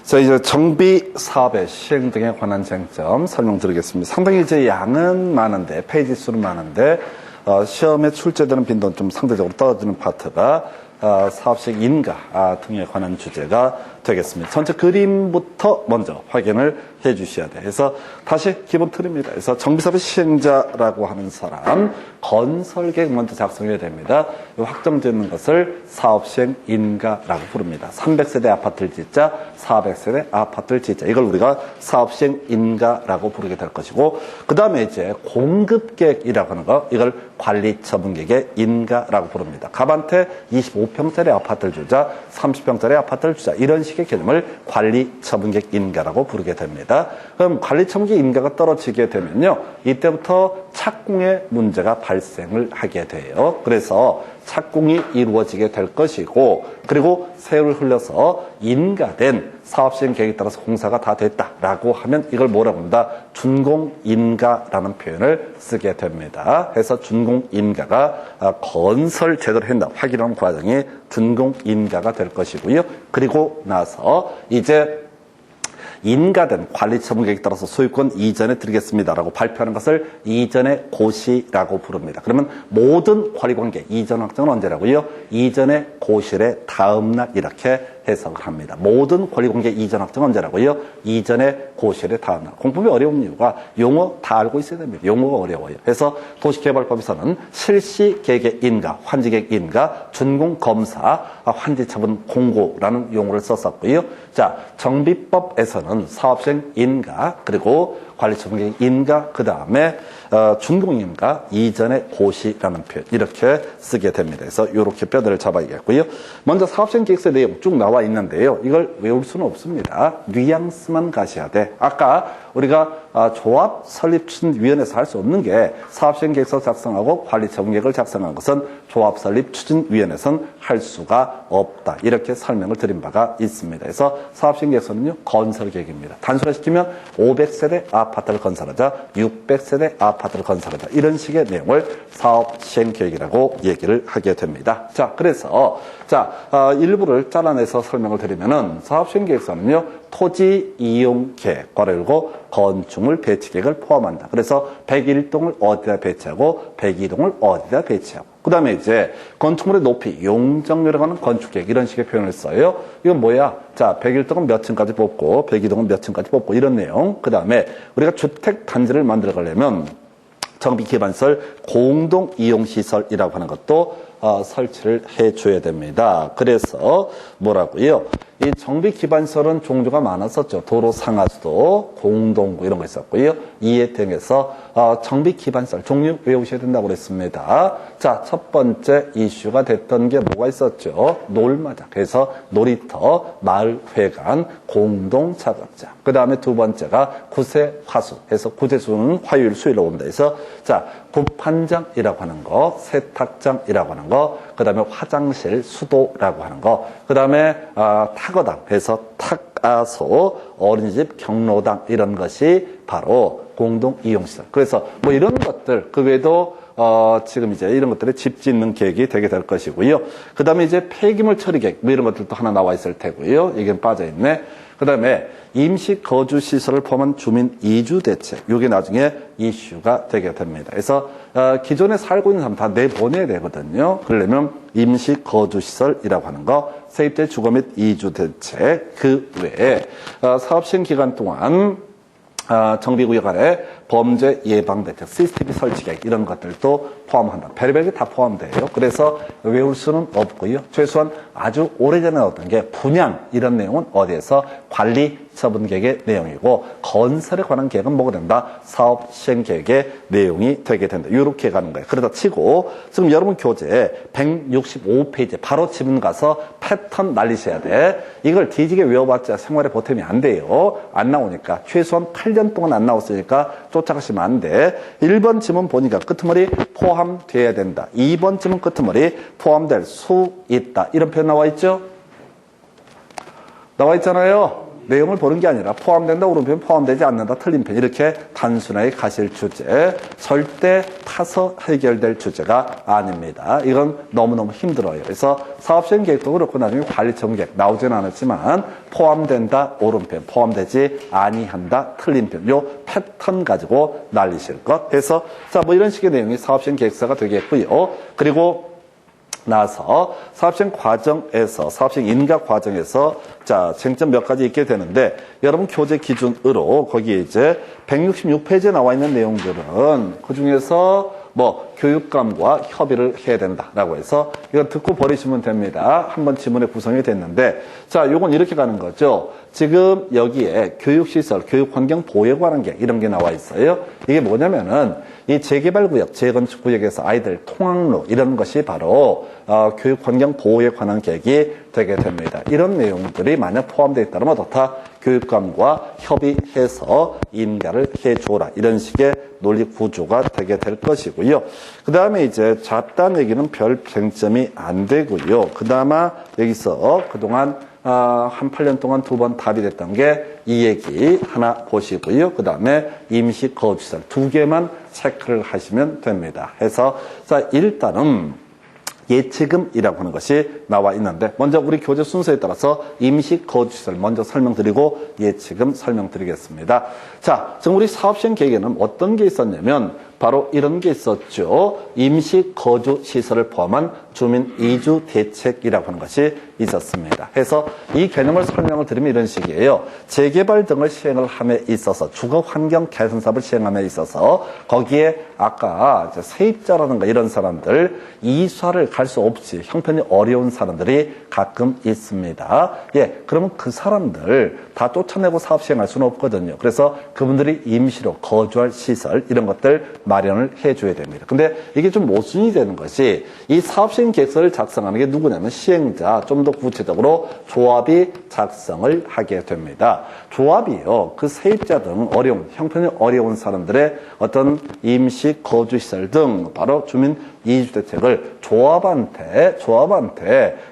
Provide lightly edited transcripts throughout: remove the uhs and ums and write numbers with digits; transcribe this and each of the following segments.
자, 이제 정비 사업의 시행 등에 관한 쟁점 설명드리겠습니다. 상당히 이제 양은 많은데, 페이지 수는 많은데, 시험에 출제되는 빈도는 좀 상대적으로 떨어지는 파트가 사업식 인가 등에 관한 주제가 되겠습니다. 전체 그림부터 먼저 확인을 해 주셔야 돼요. 그래서 다시 기본 틀입니다. 그래서 정비사업의 시행자라고 하는 사람, 건설계획 먼저 작성해야 됩니다. 확정짓는 것을 사업시행 인가라고 부릅니다. 300세대 아파트를 짓자, 400세대 아파트를 짓자. 이걸 우리가 사업시행 인가라고 부르게 될 것이고, 그 다음에 이제 공급계획이라고 하는 거, 이걸 관리처분계획의 인가라고 부릅니다. 갑한테 25평짜리 아파트를 주자, 30평짜리 아파트를 주자. 이런 식의 개념을 관리처분계획 인가라고 부르게 됩니다. 그럼 관리처분계획 인가가 떨어지게 되면요, 이때부터 착공의 문제가 발생을 하게 돼요. 그래서 착공이 이루어지게 될 것이고, 그리고 세월을 흘려서 인가된 사업시행 계획에 따라서 공사가 다 됐다라고 하면 이걸 뭐라고 합니다? 준공인가라는 표현을 쓰게 됩니다. 그래서 준공인가가 건설 제대로 했나 확인하는 과정이 준공인가가 될 것이고요. 그리고 나서 이제 인가된 관리처분 계획에 따라서 소유권 이전에 드리겠습니다라고 발표하는 것을 이전의 고시라고 부릅니다. 그러면 모든 관리관계 이전 확정은 언제라고요? 이전의 고시의 다음 날 이렇게 해석을 합니다. 모든 권리관계 이전 확정은 언제라고요? 이전의 고시의 다음 날. 공법이 어려운 이유가 용어 다 알고 있어야 됩니다. 용어가 어려워요. 그래서 도시개발법에서는 실시계획의 인가, 환지계획 인가, 준공검사, 환지처분 공고라는 용어를 썼었고요. 자, 정비법에서는 사업시행 인가, 그리고 관리처분계획 인가, 그 다음에 준공인가, 이전의 고시라는 표현 이렇게 쓰게 됩니다. 그래서 이렇게 뼈대를 잡아야겠고요. 먼저 사업시행 계획서 내용 쭉 나와 있는데요. 이걸 외울 수는 없습니다. 뉘앙스만 가셔야 돼. 아까 우리가 조합 설립 추진위원회에서 할 수 없는 게 사업시행 계획서 작성하고 관리처분계획을 작성한 것은 조합 설립 추진위원회에서는 할 수가 없다. 이렇게 설명을 드린 바가 있습니다. 그래서 사업시행 계획서는요, 건설계획입니다. 단순화시키면 500세대 아파트를 건설하자, 600세대 아파트를 건설하자, 이런 식의 내용을 사업시행계획이라고 얘기를 하게 됩니다. 자, 그래서 일부를 잘라내서 설명을 드리면은 사업시행계획서는요, 토지 이용 계획과 그리고 건축물 배치 계획을 포함한다. 그래서 101동을 어디다 배치하고 102동을 어디다 배치하고, 그 다음에 이제 건축물의 높이, 용적률에 관한 건축계획 이런 식의 표현을 써요. 이건 뭐야? 자, 101동은 몇 층까지 뽑고 102동은 몇 층까지 뽑고 이런 내용. 그 다음에 우리가 주택 단지를 만들어 가려면 정비기반시설 공동이용시설이라고 하는 것도 설치를 해줘야 됩니다. 그래서 뭐라고요? 이 정비기반시설은 종류가 많았었죠. 도로 상하수도, 공동구 이런 거 있었고요. 이에 등해서 정비기반시설 종류 외우셔야 된다고 그랬습니다. 자, 첫 번째 이슈가 됐던 게 뭐가 있었죠? 놀마자. 그래서 놀이터, 마을회관, 공동작업장. 그 다음에 두 번째가 구세화수. 해서 구세수는 화요일, 수요일로 옵니다. 그래서 자, 구판장이라고 하는 거, 세탁장이라고 하는 거, 그 다음에 화장실, 수도라고 하는 거, 그 다음에 타거당, 해서 탁아소, 어린이집, 경로당 이런 것이 바로 공동이용시설. 그래서 뭐 이런 것들, 그 외에도 지금 이제 이런 것들이 집 짓는 계획이 되게 될 것이고요. 그 다음에 이제 폐기물 처리 계획, 뭐 이런 것들도 하나 나와 있을 테고요. 이게 빠져있네. 그 다음에 임시 거주시설을 포함한 주민 이주 대책, 이게 나중에 이슈가 되게 됩니다. 그래서 기존에 살고 있는 사람 다 내보내야 되거든요. 그러려면 임시 거주시설이라고 하는 거, 세입자 주거 및 이주 대책, 그 외에 사업 시행 기간 동안 정비구역 안에 범죄 예방 대책, CCTV 설치 계획 이런 것들도 포함한다. 별의별 게 다 포함돼요. 그래서 외울 수는 없고요. 최소한 아주 오래전에 나왔던 게 분양 이런 내용은 어디에서 관리 처분 계획의 내용이고, 건설에 관한 계획은 뭐가 된다? 사업 시행 계획의 내용이 되게 된다. 이렇게 가는 거예요. 그러다 치고 지금 여러분 교재 165페이지 바로 지문 가서 패턴 날리셔야 돼. 이걸 뒤지게 외워봤자 생활에 보탬이 안 돼요. 안 나오니까. 최소한 8년 동안 안 나왔으니까 쫓아가시면 안 돼. 1번 지문 보니까 끄트머리 포함돼야 된다. 2번 지문 끄트머리 포함될 수 있다. 이런 표현 나와 있죠? 나와 있잖아요. 내용을 보는 게 아니라 포함된다 오른편, 포함되지 않는다 틀린 편 이렇게 단순하게 가실 주제, 절대 타서 해결될 주제가 아닙니다. 이건 너무너무 힘들어요. 그래서 사업시행 계획도 그렇고 나중에 관리처분 계획 나오지는 않았지만 포함된다 오른편, 포함되지 아니한다 틀린 편, 요 패턴 가지고 날리실 것 해서 자, 뭐 이런 식의 내용이 사업시행 계획서가 되겠고요. 그리고 나서 사업시행 과정에서, 사업시행 인가 과정에서 자, 쟁점 몇 가지 있게 되는데 여러분 교재 기준으로 거기에 이제 166페이지에 나와 있는 내용들은 그 중에서 뭐 교육감과 협의를 해야 된다라고 해서 이거 듣고 버리시면 됩니다. 한번 지문에 구성이 됐는데 자, 요건 이렇게 가는 거죠. 지금 여기에 교육시설, 교육환경 보호에 관한 게 이런 게 나와 있어요. 이게 뭐냐면은 이 재개발구역, 재건축구역에서 아이들 통학로 이런 것이 바로 교육환경 보호에 관한 계획이 되게 됩니다. 이런 내용들이 만약 포함되어 있다면 어떻다? 교육감과 협의해서 인가를 해줘라. 이런 식의 논리 구조가 되게 될 것이고요. 그 다음에 이제 잡다한 얘기는 별 쟁점이 안 되고요. 그나마 여기서 그동안 한 8년 동안 2번 답이 됐던 게 이 얘기 하나 보시고요. 그 다음에 임시거주시설 2개만 체크를 하시면 됩니다. 해서 자, 일단은 예치금이라고 하는 것이 나와 있는데 먼저 우리 교재 순서에 따라서 임시거주시설 먼저 설명드리고 예치금 설명드리겠습니다. 자, 지금 우리 사업시행 계획에는 어떤 게 있었냐면 바로 이런 게 있었죠. 임시거주시설을 포함한 주민 이주 대책이라고 하는 것이 있었습니다. 해서 이 개념을 설명을 드리면 이런 식이에요. 재개발 등을 시행을 함에 있어서 주거환경 개선 사업을 시행함에 있어서 거기에 아까 세입자라든가 이런 사람들 이사를 갈 수 없이 형편이 어려운 사람들이 가끔 있습니다. 예, 그러면 그 사람들 다 쫓아내고 사업 시행할 수는 없거든요. 그래서 그분들이 임시로 거주할 시설 이런 것들 마련을 해줘야 됩니다. 근데 이게 좀 모순이 되는 것이 이 사업 시행 계획서를 작성하는 게 누구냐면 시행자, 좀 더 구체적으로 조합이 작성을 하게 됩니다. 조합이요, 그 세입자 등 어려운, 형편이 어려운 사람들의 어떤 임시 거주시설 등 바로 주민 이주대책을 조합한테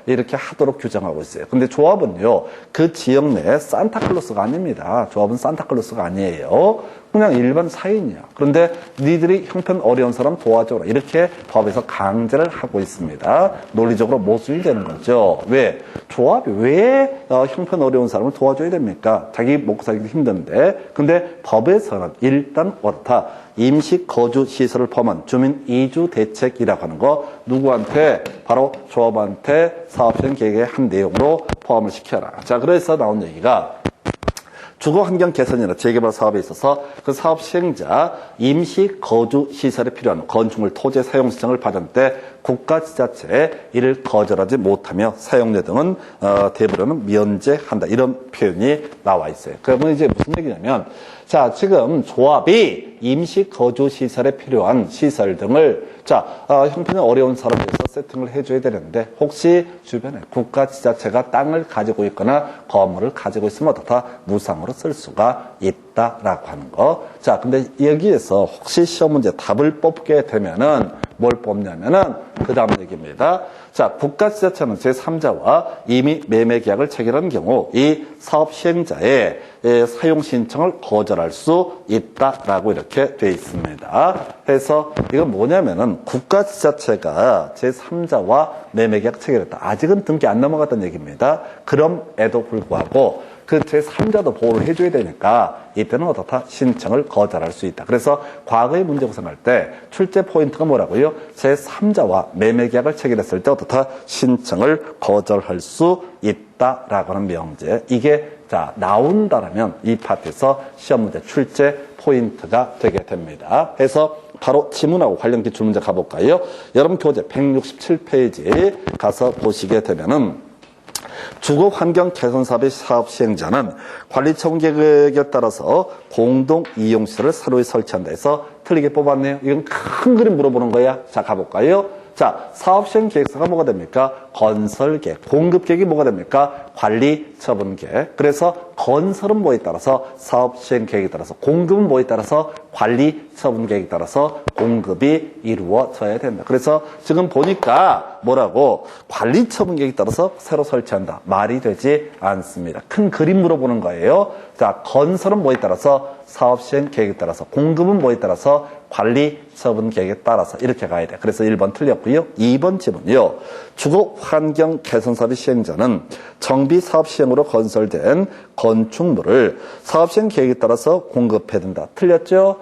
이렇게 하도록 규정하고 있어요. 근데 조합은요, 그 지역 내 산타클로스가 아닙니다. 조합은 산타클로스가 아니에요. 그냥 일반 사인이야. 그런데 니들이 형편 어려운 사람 도와줘라. 이렇게 법에서 강제를 하고 있습니다. 논리적으로 모순이 되는 거죠. 왜? 조합이 왜 형편 어려운 사람을 도와줘야 됩니까? 자기 먹고 살기도 힘든데. 근데 법에서는 일단 어떻다? 임시 거주 시설을 포함한 주민 이주 대책이라고 하는 거 누구한테? 바로 조합한테 사업시행 계획의 한 내용으로 포함을 시켜라. 자, 그래서 나온 얘기가 주거환경 개선이나 재개발 사업에 있어서 그 사업 시행자 임시 거주 시설에 필요한 건축물 토지 사용 신청을 받을 때 국가지자체에 이를 거절하지 못하며 사용료 등은 대부분은 면제한다. 이런 표현이 나와 있어요. 그러면 이제 무슨 얘기냐면 자, 지금 조합이 임시 거주 시설에 필요한 시설 등을 자, 형편이 어려운 사람에 대해서 세팅을 해줘야 되는데 혹시 주변에 국가 지자체가 땅을 가지고 있거나 건물을 가지고 있으면 어떻다? 무상으로 쓸 수가 있다라고 하는 거. 자, 근데 여기에서 혹시 시험 문제 답을 뽑게 되면은 뭘 뽑냐면은 그 다음 얘기입니다. 자, 국가 지자체는 제3자와 이미 매매 계약을 체결한 경우 이 사업 시행자의 사용 신청을 거절할 수 있다라고 이렇게 돼 있습니다. 그래서 이건 뭐냐면은 국가 지자체가 제3자와 매매 계약 체결했다. 아직은 등기 안 넘어갔다는 얘기입니다. 그럼에도 불구하고 그 제3자도 보호를 해줘야 되니까 이때는 어떻다? 신청을 거절할 수 있다. 그래서 과거의 문제 구성할 때 출제 포인트가 뭐라고요? 제3자와 매매 계약을 체결했을 때 어떻다? 신청을 거절할 수 있다라고 하는 명제. 이게 자 나온다라면 이 파트에서 시험 문제 출제 포인트가 되게 됩니다. 그래서 바로 지문하고 관련 기출문제 가볼까요? 여러분 교재 167페이지 가서 보시게 되면은 주거환경 개선 사업의 사업 시행자는 관리처분 계획에 따라서 공동 이용시설을 사로에 설치한다 해서 틀리게 뽑았네요. 이건 큰 그림 물어보는 거야. 자, 가볼까요? 자, 사업 시행 계획서가 뭐가 됩니까? 건설 계획, 공급 계획이 뭐가 됩니까? 관리 처분 계획. 그래서 건설은 뭐에 따라서 사업 시행 계획에 따라서, 공급은 뭐에 따라서 관리 처분 계획에 따라서 공급이 이루어져야 된다. 그래서 지금 보니까 뭐라고 관리 처분 계획에 따라서 새로 설치한다. 말이 되지 않습니다. 큰 그림으로 보는 거예요. 자, 건설은 뭐에 따라서 사업 시행 계획에 따라서, 공급은 뭐에 따라서 관리 처분 계획에 따라서 이렇게 가야 돼. 그래서 1번 틀렸고요. 2번 질문이요. 주거 환경 개선 사업의 시행자는 정비 사업 시행으로 건설된 건축물을 사업 시행 계획에 따라서 공급해야 된다. 틀렸죠?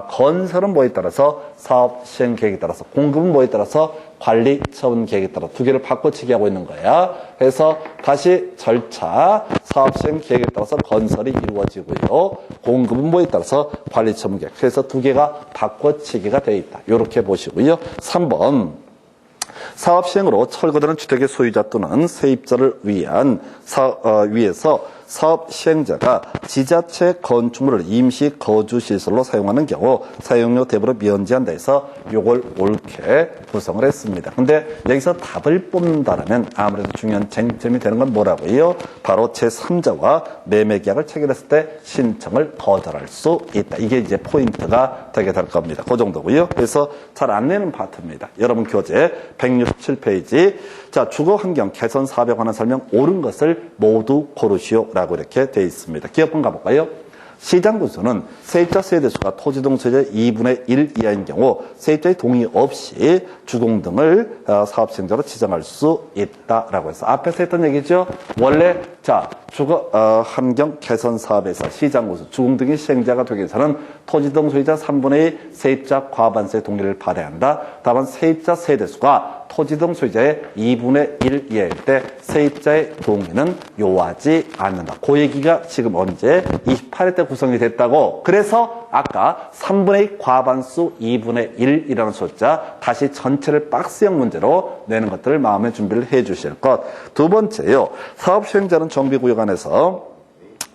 건설은 뭐에 따라서 사업 시행 계획에 따라서, 공급은 뭐에 따라서 관리 처분 계획에 따라 두 개를 바꿔치기 하고 있는 거야. 그래서 다시 절차, 사업 시행 계획에 따라서 건설이 이루어지고요. 공급은 뭐에 따라서 관리 처분 계획. 그래서 두 개가 바꿔치기가 되어 있다. 이렇게 보시고요. 3번. 사업 시행으로 철거되는 주택의 소유자 또는 세입자를 위해서 사업 시행자가 지자체 건축물을 임시 거주시설로 사용하는 경우 사용료 대부를 면제한다 해서 요걸 옳게 구성을 했습니다. 근데 여기서 답을 뽑는다라면 아무래도 중요한 쟁점이 되는 건 뭐라고요? 바로 제3자와 매매계약을 체결했을 때 신청을 거절할 수 있다. 이게 이제 포인트가 되게 될 겁니다. 그 정도고요. 그래서 잘 안 내는 파트입니다. 여러분 교재 167페이지. 자, 주거환경 개선 사업에 관한 설명 옳은 것을 모두 고르시오라고 이렇게 되어 있습니다. 기업번 가볼까요? 시장 구조는 세입자 세대수가 토지동 소유자의 2분의 1 이하인 경우 세입자의 동의 없이 주공 등을 사업 시행자로 지정할 수 있다라고 해서 앞에서 했던 얘기죠. 원래 자 주거 환경 개선 사업에서 시장 구조 주공 등이 시행자가 되기 위해서는 토지동 소유자 3분의 1 세입자 과반수의 동의를 받아야 한다. 다만 세입자 세대수가 토지동 소유자의 2분의 1 이하일 때 세입자의 동의는 요하지 않는다. 그 얘기가 지금 언제 28회 때 구성이 됐다고. 그래서 아까 3분의 2 과반수 2분의 1이라는 숫자 다시 전체를 박스형 문제로 내는 것들을 마음에 준비를 해 주실 것. 두 번째요. 사업 시행자는 정비구역 안에서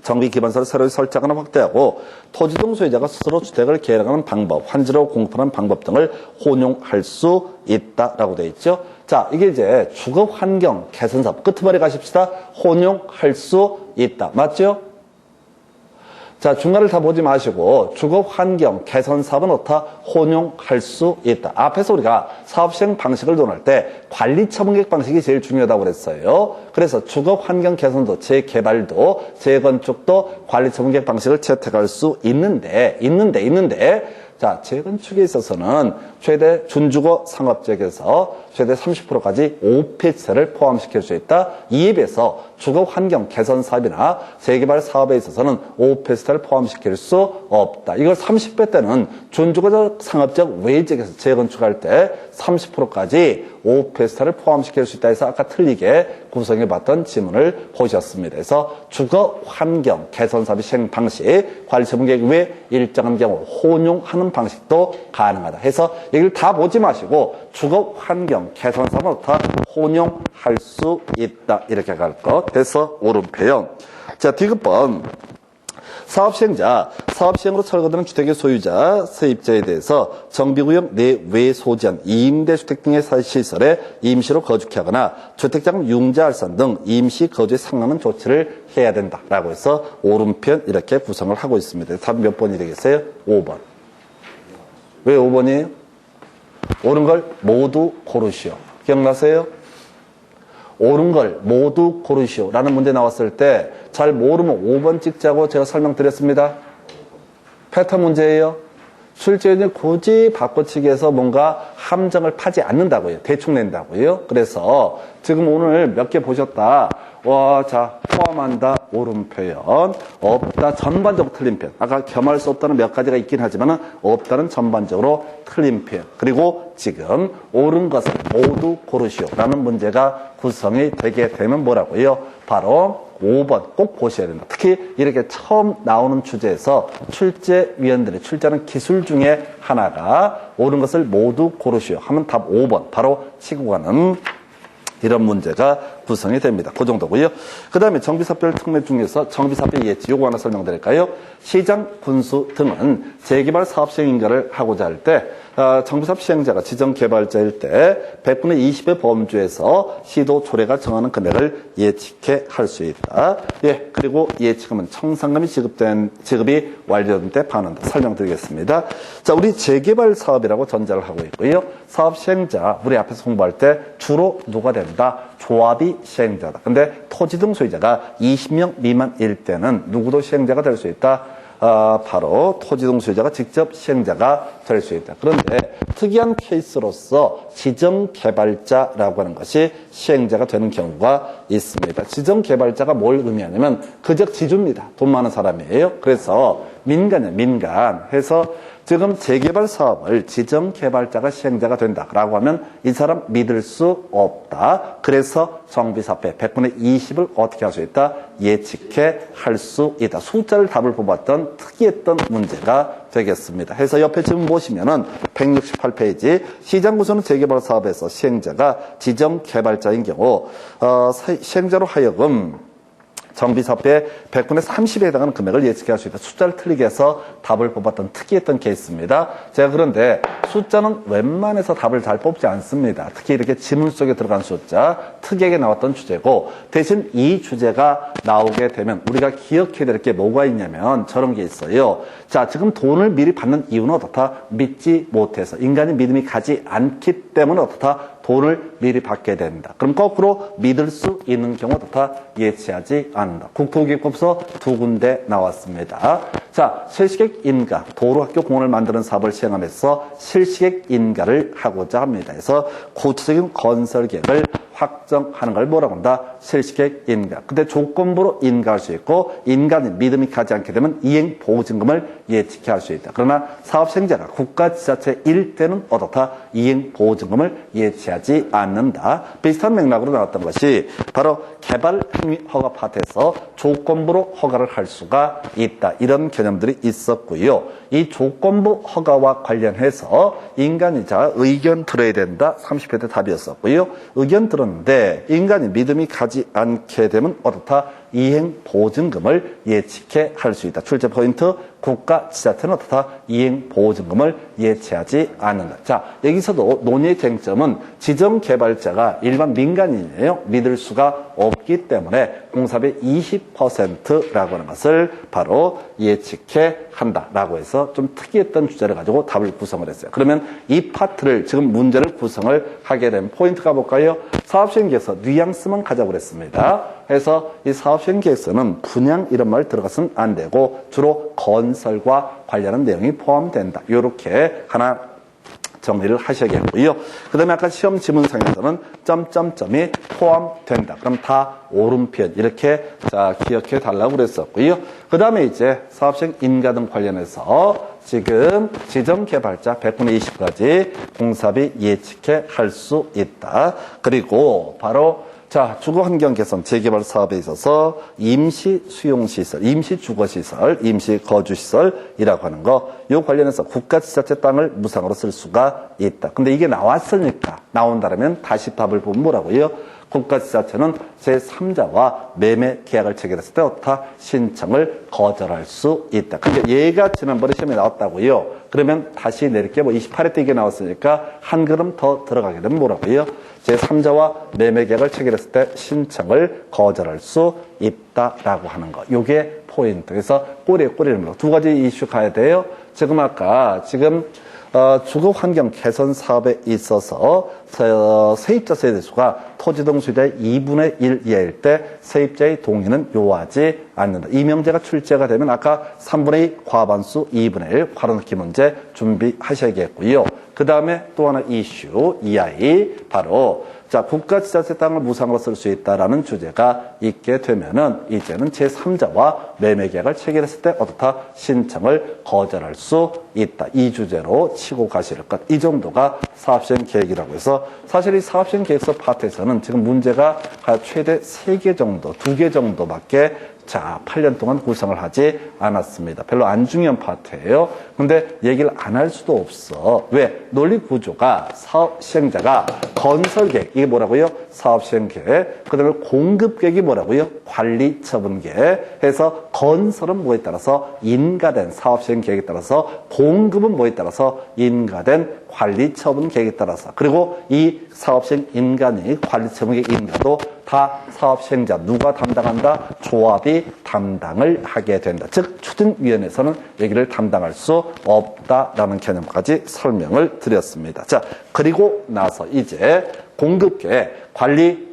정비 기반서를 새로 설정하거나 확대하고 토지동 소유자가 스스로 주택을 계획하는 방법, 환지로 공급하는 방법 등을 혼용할 수 있다라고 되어 있죠. 자, 이게 이제 주거 환경 개선 사업 끝머리 가십시다. 혼용할 수 있다. 맞죠? 자, 중간을 다 보지 마시고 주거 환경 개선 사업은 어떻다? 혼용할 수 있다. 앞에서 우리가 사업 시행 방식을 논할 때 관리 처분 계획 방식이 제일 중요하다고 그랬어요. 그래서 주거 환경 개선도 재개발도 재건축도 관리 처분 계획 방식을 채택할 수 있는데 자, 재건축에 있어서는 최대 준주거 상업지역에서 최대 30%까지 오피스텔을 포함시킬 수 있다. 이에 비해서 주거 환경 개선 사업이나 재개발 사업에 있어서는 오피스텔을 포함시킬 수 없다. 이걸 30배 때는 준주거 상업지역 외 지역에서 재건축할 때 30%까지 오피스텔을 포함시킬 수 있다 해서 아까 틀리게 구성해봤던 지문을 보셨습니다. 그래서 주거 환경 개선 사업의 시행 방식, 관리 처분 계획 외 일정한 경우 혼용하는 방식도 가능하다 해서 얘기를 다 보지 마시고 주거 환경 개선 사업은 다 혼용할 수 있다. 이렇게 갈 것. 해서 오른표요. 자, 디귿번. 사업 시행자, 사업 시행으로 철거되는 주택의 소유자, 세입자에 대해서 정비구역 내외 소지한 임대주택 등의 시설에 임시로 거주케 하거나 주택자금 융자 알선 등 임시 거주에 상응하는 조치를 해야 된다라고 해서 오른편 이렇게 구성을 하고 있습니다. 답 몇 번이 되겠어요? 5번. 왜 5번이에요? 옳은 걸 모두 고르시오. 기억나세요? 옳은 걸 모두 고르시오 라는 문제 나왔을 때 잘 모르면 5번 찍자고 제가 설명드렸습니다. 패턴 문제예요. 실제는 굳이 바꿔치기 해서 뭔가 함정을 파지 않는다고요. 대충 낸다고요. 그래서 지금 오늘 몇 개 보셨다. 와, 자, 포함한다. 옳은 표현. 없다. 전반적으로 틀린 표현. 아까 겸할 수 없다는 몇 가지가 있긴 하지만 없다는 전반적으로 틀린 표현. 그리고 지금 옳은 것을 모두 고르시오 라는 문제가 구성이 되게 되면 뭐라고요? 바로 5번 꼭 보셔야 된다. 특히 이렇게 처음 나오는 주제에서 출제위원들이 출제하는 기술 중에 하나가 옳은 것을 모두 고르시오 하면 답 5번 바로 치고 가는 이런 문제가 구성이 됩니다. 그 정도고요. 그 다음에 정비사별 특례 중에서 정비사별 예치 요거 하나 설명드릴까요? 시장, 군수 등은 재개발 사업 시행 인가를 하고자 할 때 정비사업 시행자가 지정개발자일 때 100분의 20의 범주에서 시도 조례가 정하는 금액을 예측해 할 수 있다. 예, 그리고 예치금은 청산금이 지급이 완료된 때 반환다. 설명드리겠습니다. 자, 우리 재개발 사업이라고 전제를 하고 있고요. 사업 시행자, 우리 앞에서 홍보할 때 주로 누가 된다? 조합이 시행자다. 근데 토지 등 소유자가 20명 미만일 때는 누구도 시행자가 될 수 있다. 바로 토지 등 소유자가 직접 시행자가 될 수 있다. 그런데 특이한 케이스로서 지정개발자라고 하는 것이 시행자가 되는 경우가 있습니다. 지정개발자가 뭘 의미하냐면 그저 지주입니다. 돈 많은 사람이에요. 그래서 민간이에요. 민간 해서 지금 재개발 사업을 지정개발자가 시행자가 된다라고 하면 이 사람 믿을 수 없다. 그래서 정비사업의 100분의 20을 어떻게 할 수 있다? 예측해 할 수 있다. 숫자를 답을 뽑았던 특이했던 문제가 되겠습니다. 해서 옆에 지금 보시면은 168페이지 시장구조는 재개발 사업에서 시행자가 지정개발자인 경우 시행자로 하여금 정비사업의 100분의 30에 해당하는 금액을 예측할 수 있다. 숫자를 틀리게 해서 답을 뽑았던 특이했던 케이스입니다. 제가 그런데 숫자는 웬만해서 답을 잘 뽑지 않습니다. 특히 이렇게 지문 속에 들어간 숫자, 특이하게 나왔던 주제고 대신 이 주제가 나오게 되면 우리가 기억해야 될 게 뭐가 있냐면 저런 게 있어요. 자, 지금 돈을 미리 받는 이유는 어떻다? 믿지 못해서. 인간이 믿음이 가지 않기 때문에 어떻다? 돈을 미리 받게 된다. 그럼 거꾸로 믿을 수 있는 경우 어떻다? 예치하지 않는다. 국토기획법서 두 군데 나왔습니다. 자, 실시객 인가, 도로학교 공원을 만드는 사업을 시행하면서 실시객 인가를 하고자 합니다. 그래서 구체적인 건설 계획을 확정하는 걸 뭐라고 한다? 실시객 인가. 근데 조건부로 인가할 수 있고 인간이 믿음이 가지 않게 되면 이행 보증금을 예측해 할 수 있다. 그러나 사업 시행자가 국가 지자체일 때는 어떻다? 이행 보증금을 예치하지 않는다. 비슷한 맥락으로 나왔던 것이 바로 개발 행위 허가 파트에서 조건부로 허가를 할 수가 있다. 이런 개념들이 있었고요. 이 조건부 허가와 관련해서 인간이자 의견 들어야 된다. 30회 때 답이었었고요. 의견 들었는데 인간이 믿음이 가지 않게 되면 어떻다? 이행 보증금을 예측해 할 수 있다. 출제 포인트, 국가 지자체는 어떻다? 이행 보증금을 예치하지 않는다. 자, 여기서도 논의의 쟁점은 지정개발자가 일반 민간인이에요. 믿을 수가 없기 때문에 공사비의 20%라고 하는 것을 바로 예측해 한다라고 해서 좀 특이했던 주제를 가지고 답을 구성을 했어요. 그러면 이 파트를 지금 문제를 구성을 하게 된 포인트가 볼까요? 사업시행계획서 뉘앙스만 가자고 그랬습니다. 그래서 이 사업시행계획서는 분양 이런 말 들어가서는 안 되고 주로 건설과 관련한 내용이 포함된다. 이렇게 하나 정리를 하셔야겠고요. 그 다음에 아까 시험 지문상에서는 점점점이 포함된다. 그럼 다 오른편 이렇게 자 기억해 달라고 그랬었고요. 그 다음에 이제 사업시행 인가 등 관련해서 지금 지정개발자 100분의 20까지 공사비 예측해 할 수 있다. 그리고 바로 자, 주거환경 개선 재개발 사업에 있어서 임시 수용시설, 임시 주거시설, 임시 거주시설이라고 하는 거, 요 관련해서 국가 지자체 땅을 무상으로 쓸 수가 있다. 근데 이게 나왔으니까, 나온다면 다시 답을 보면 뭐라고요? 국가 지자체는 제3자와 매매 계약을 체결했을 때 어떻다? 신청을 거절할 수 있다. 그러니까 얘가 지난번에 시험에 나왔다고요. 그러면 다시 내릴게 뭐 28회 때 이게 나왔으니까 한 걸음 더 들어가게 되면 뭐라고요? 제3자와 매매 계약을 체결했을 때 신청을 거절할 수 있다라고 하는 거. 요게 포인트. 그래서 꼬리에 꼬리를 물어. 두 가지 이슈 가야 돼요. 지금 아까 주거 환경 개선 사업에 있어서 세입자 세대수가 토지 등 소유자의 2분의 1 이하일 때 세입자의 동의는 요하지 않는다. 이 명제가 출제가 되면 아까 3분의 2 과반수 2분의 1 괄호넣기 문제 준비하셔야겠고요. 그 다음에 또 하나 이슈 이하이 바로 자, 국가 지자체 땅을 무상으로 쓸 수 있다라는 주제가 있게 되면은 이제는 제3자와 매매 계약을 체결했을 때 어떻다? 신청을 거절할 수 있다. 이 주제로 치고 가실 것. 이 정도가 사업시행 계획이라고 해서 사실 이 사업시행 계획서 파트에서는 지금 문제가 최대 3개 정도, 2개 정도밖에 자, 8년 동안 구성을 하지 않았습니다. 별로 안 중요한 파트예요. 근데 얘기를 안 할 수도 없어. 왜? 논리 구조가 사업 시행자가 건설 계획, 이게 뭐라고요? 사업 시행 계획. 그 다음에 공급 계획이 뭐라고요? 관리 처분 계획. 해서 건설은 뭐에 따라서 인가된 사업 시행 계획에 따라서, 공급은 뭐에 따라서 인가된 관리 처분 계획에 따라서, 그리고 이 사업 시행 인가니 관리 처분 계획 인가도 다 사업 시행자 누가 담당한다? 조합이 담당을 하게 된다. 즉 추진위원회에서는 여기를 담당할 수 없다라는 개념까지 설명을 드렸습니다. 자, 그리고 나서 이제 공급계획, 관리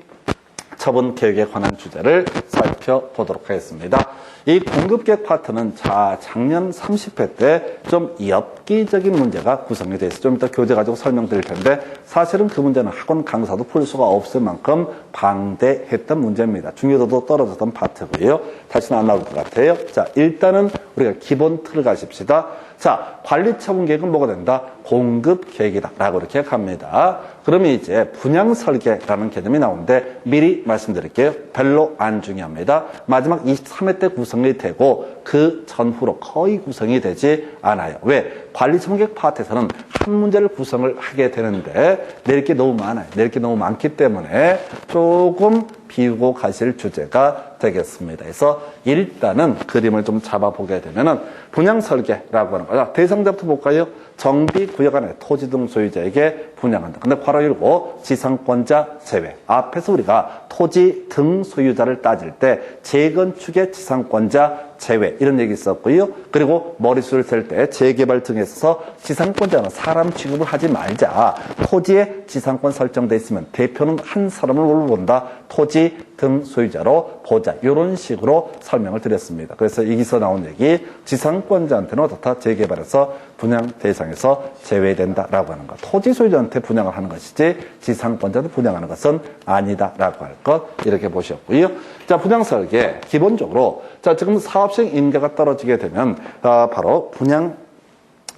처분 계획에 관한 주제를 살펴보도록 하겠습니다. 이 공급계획 파트는 작년 30회 때 좀 엽기적인 문제가 구성이 되어 있어요. 좀 이따 교재 가지고 설명드릴 텐데 사실은 그 문제는 학원 강사도 풀 수가 없을 만큼 방대했던 문제입니다. 중요도도 떨어졌던 파트고요. 다시는 안 나올 것 같아요. 자, 일단은 우리가 기본 틀을 가십시다. 자, 관리처분 계획은 뭐가 된다? 공급 계획이다 라고 이렇게 갑니다. 그러면 이제 분양 설계라는 개념이 나오는데 미리 말씀드릴게요. 별로 안 중요합니다. 마지막 23회 때 구성이 되고 그 전후로 거의 구성이 되지 않아요. 왜? 관리처분 계획 파트에서는 한 문제를 구성을 하게 되는데 내릴 게 너무 많아요. 내릴 게 너무 많기 때문에 조금 비우고 가실 주제가 되겠습니다. 그래서 일단은 그림을 좀 잡아보게 되면은 분양 설계라고 하는 거죠. 대상자부터 볼까요? 정비 구역 안에 토지 등 소유자에게 분양한다. 근데 괄호 열고 지상권자 제외. 앞에서 우리가 토지 등 소유자를 따질 때 재건축의 지상권자 제외 이런 얘기 있었고요. 그리고 머릿수를 셀 때 재개발 등에 있어서 지상권자는 사람 취급을 하지 말자. 토지에 지상권 설정돼 있으면 대표는 한 사람을 뭘로 본다? 토지 등 소유자로 보자. 이런 식으로 설명을 드렸습니다. 그래서 여기서 나온 얘기 지상권자한테는 어떻다? 재개발해서 분양 대상에서 제외된다라고 하는 것. 토지 소유자한테 분양을 하는 것이지 지상권자한테 분양하는 것은 아니다라고 할 것 이렇게 보셨고요. 자, 분양 설계 기본적으로 자 지금 사업시행 인가가 떨어지게 되면 바로 분양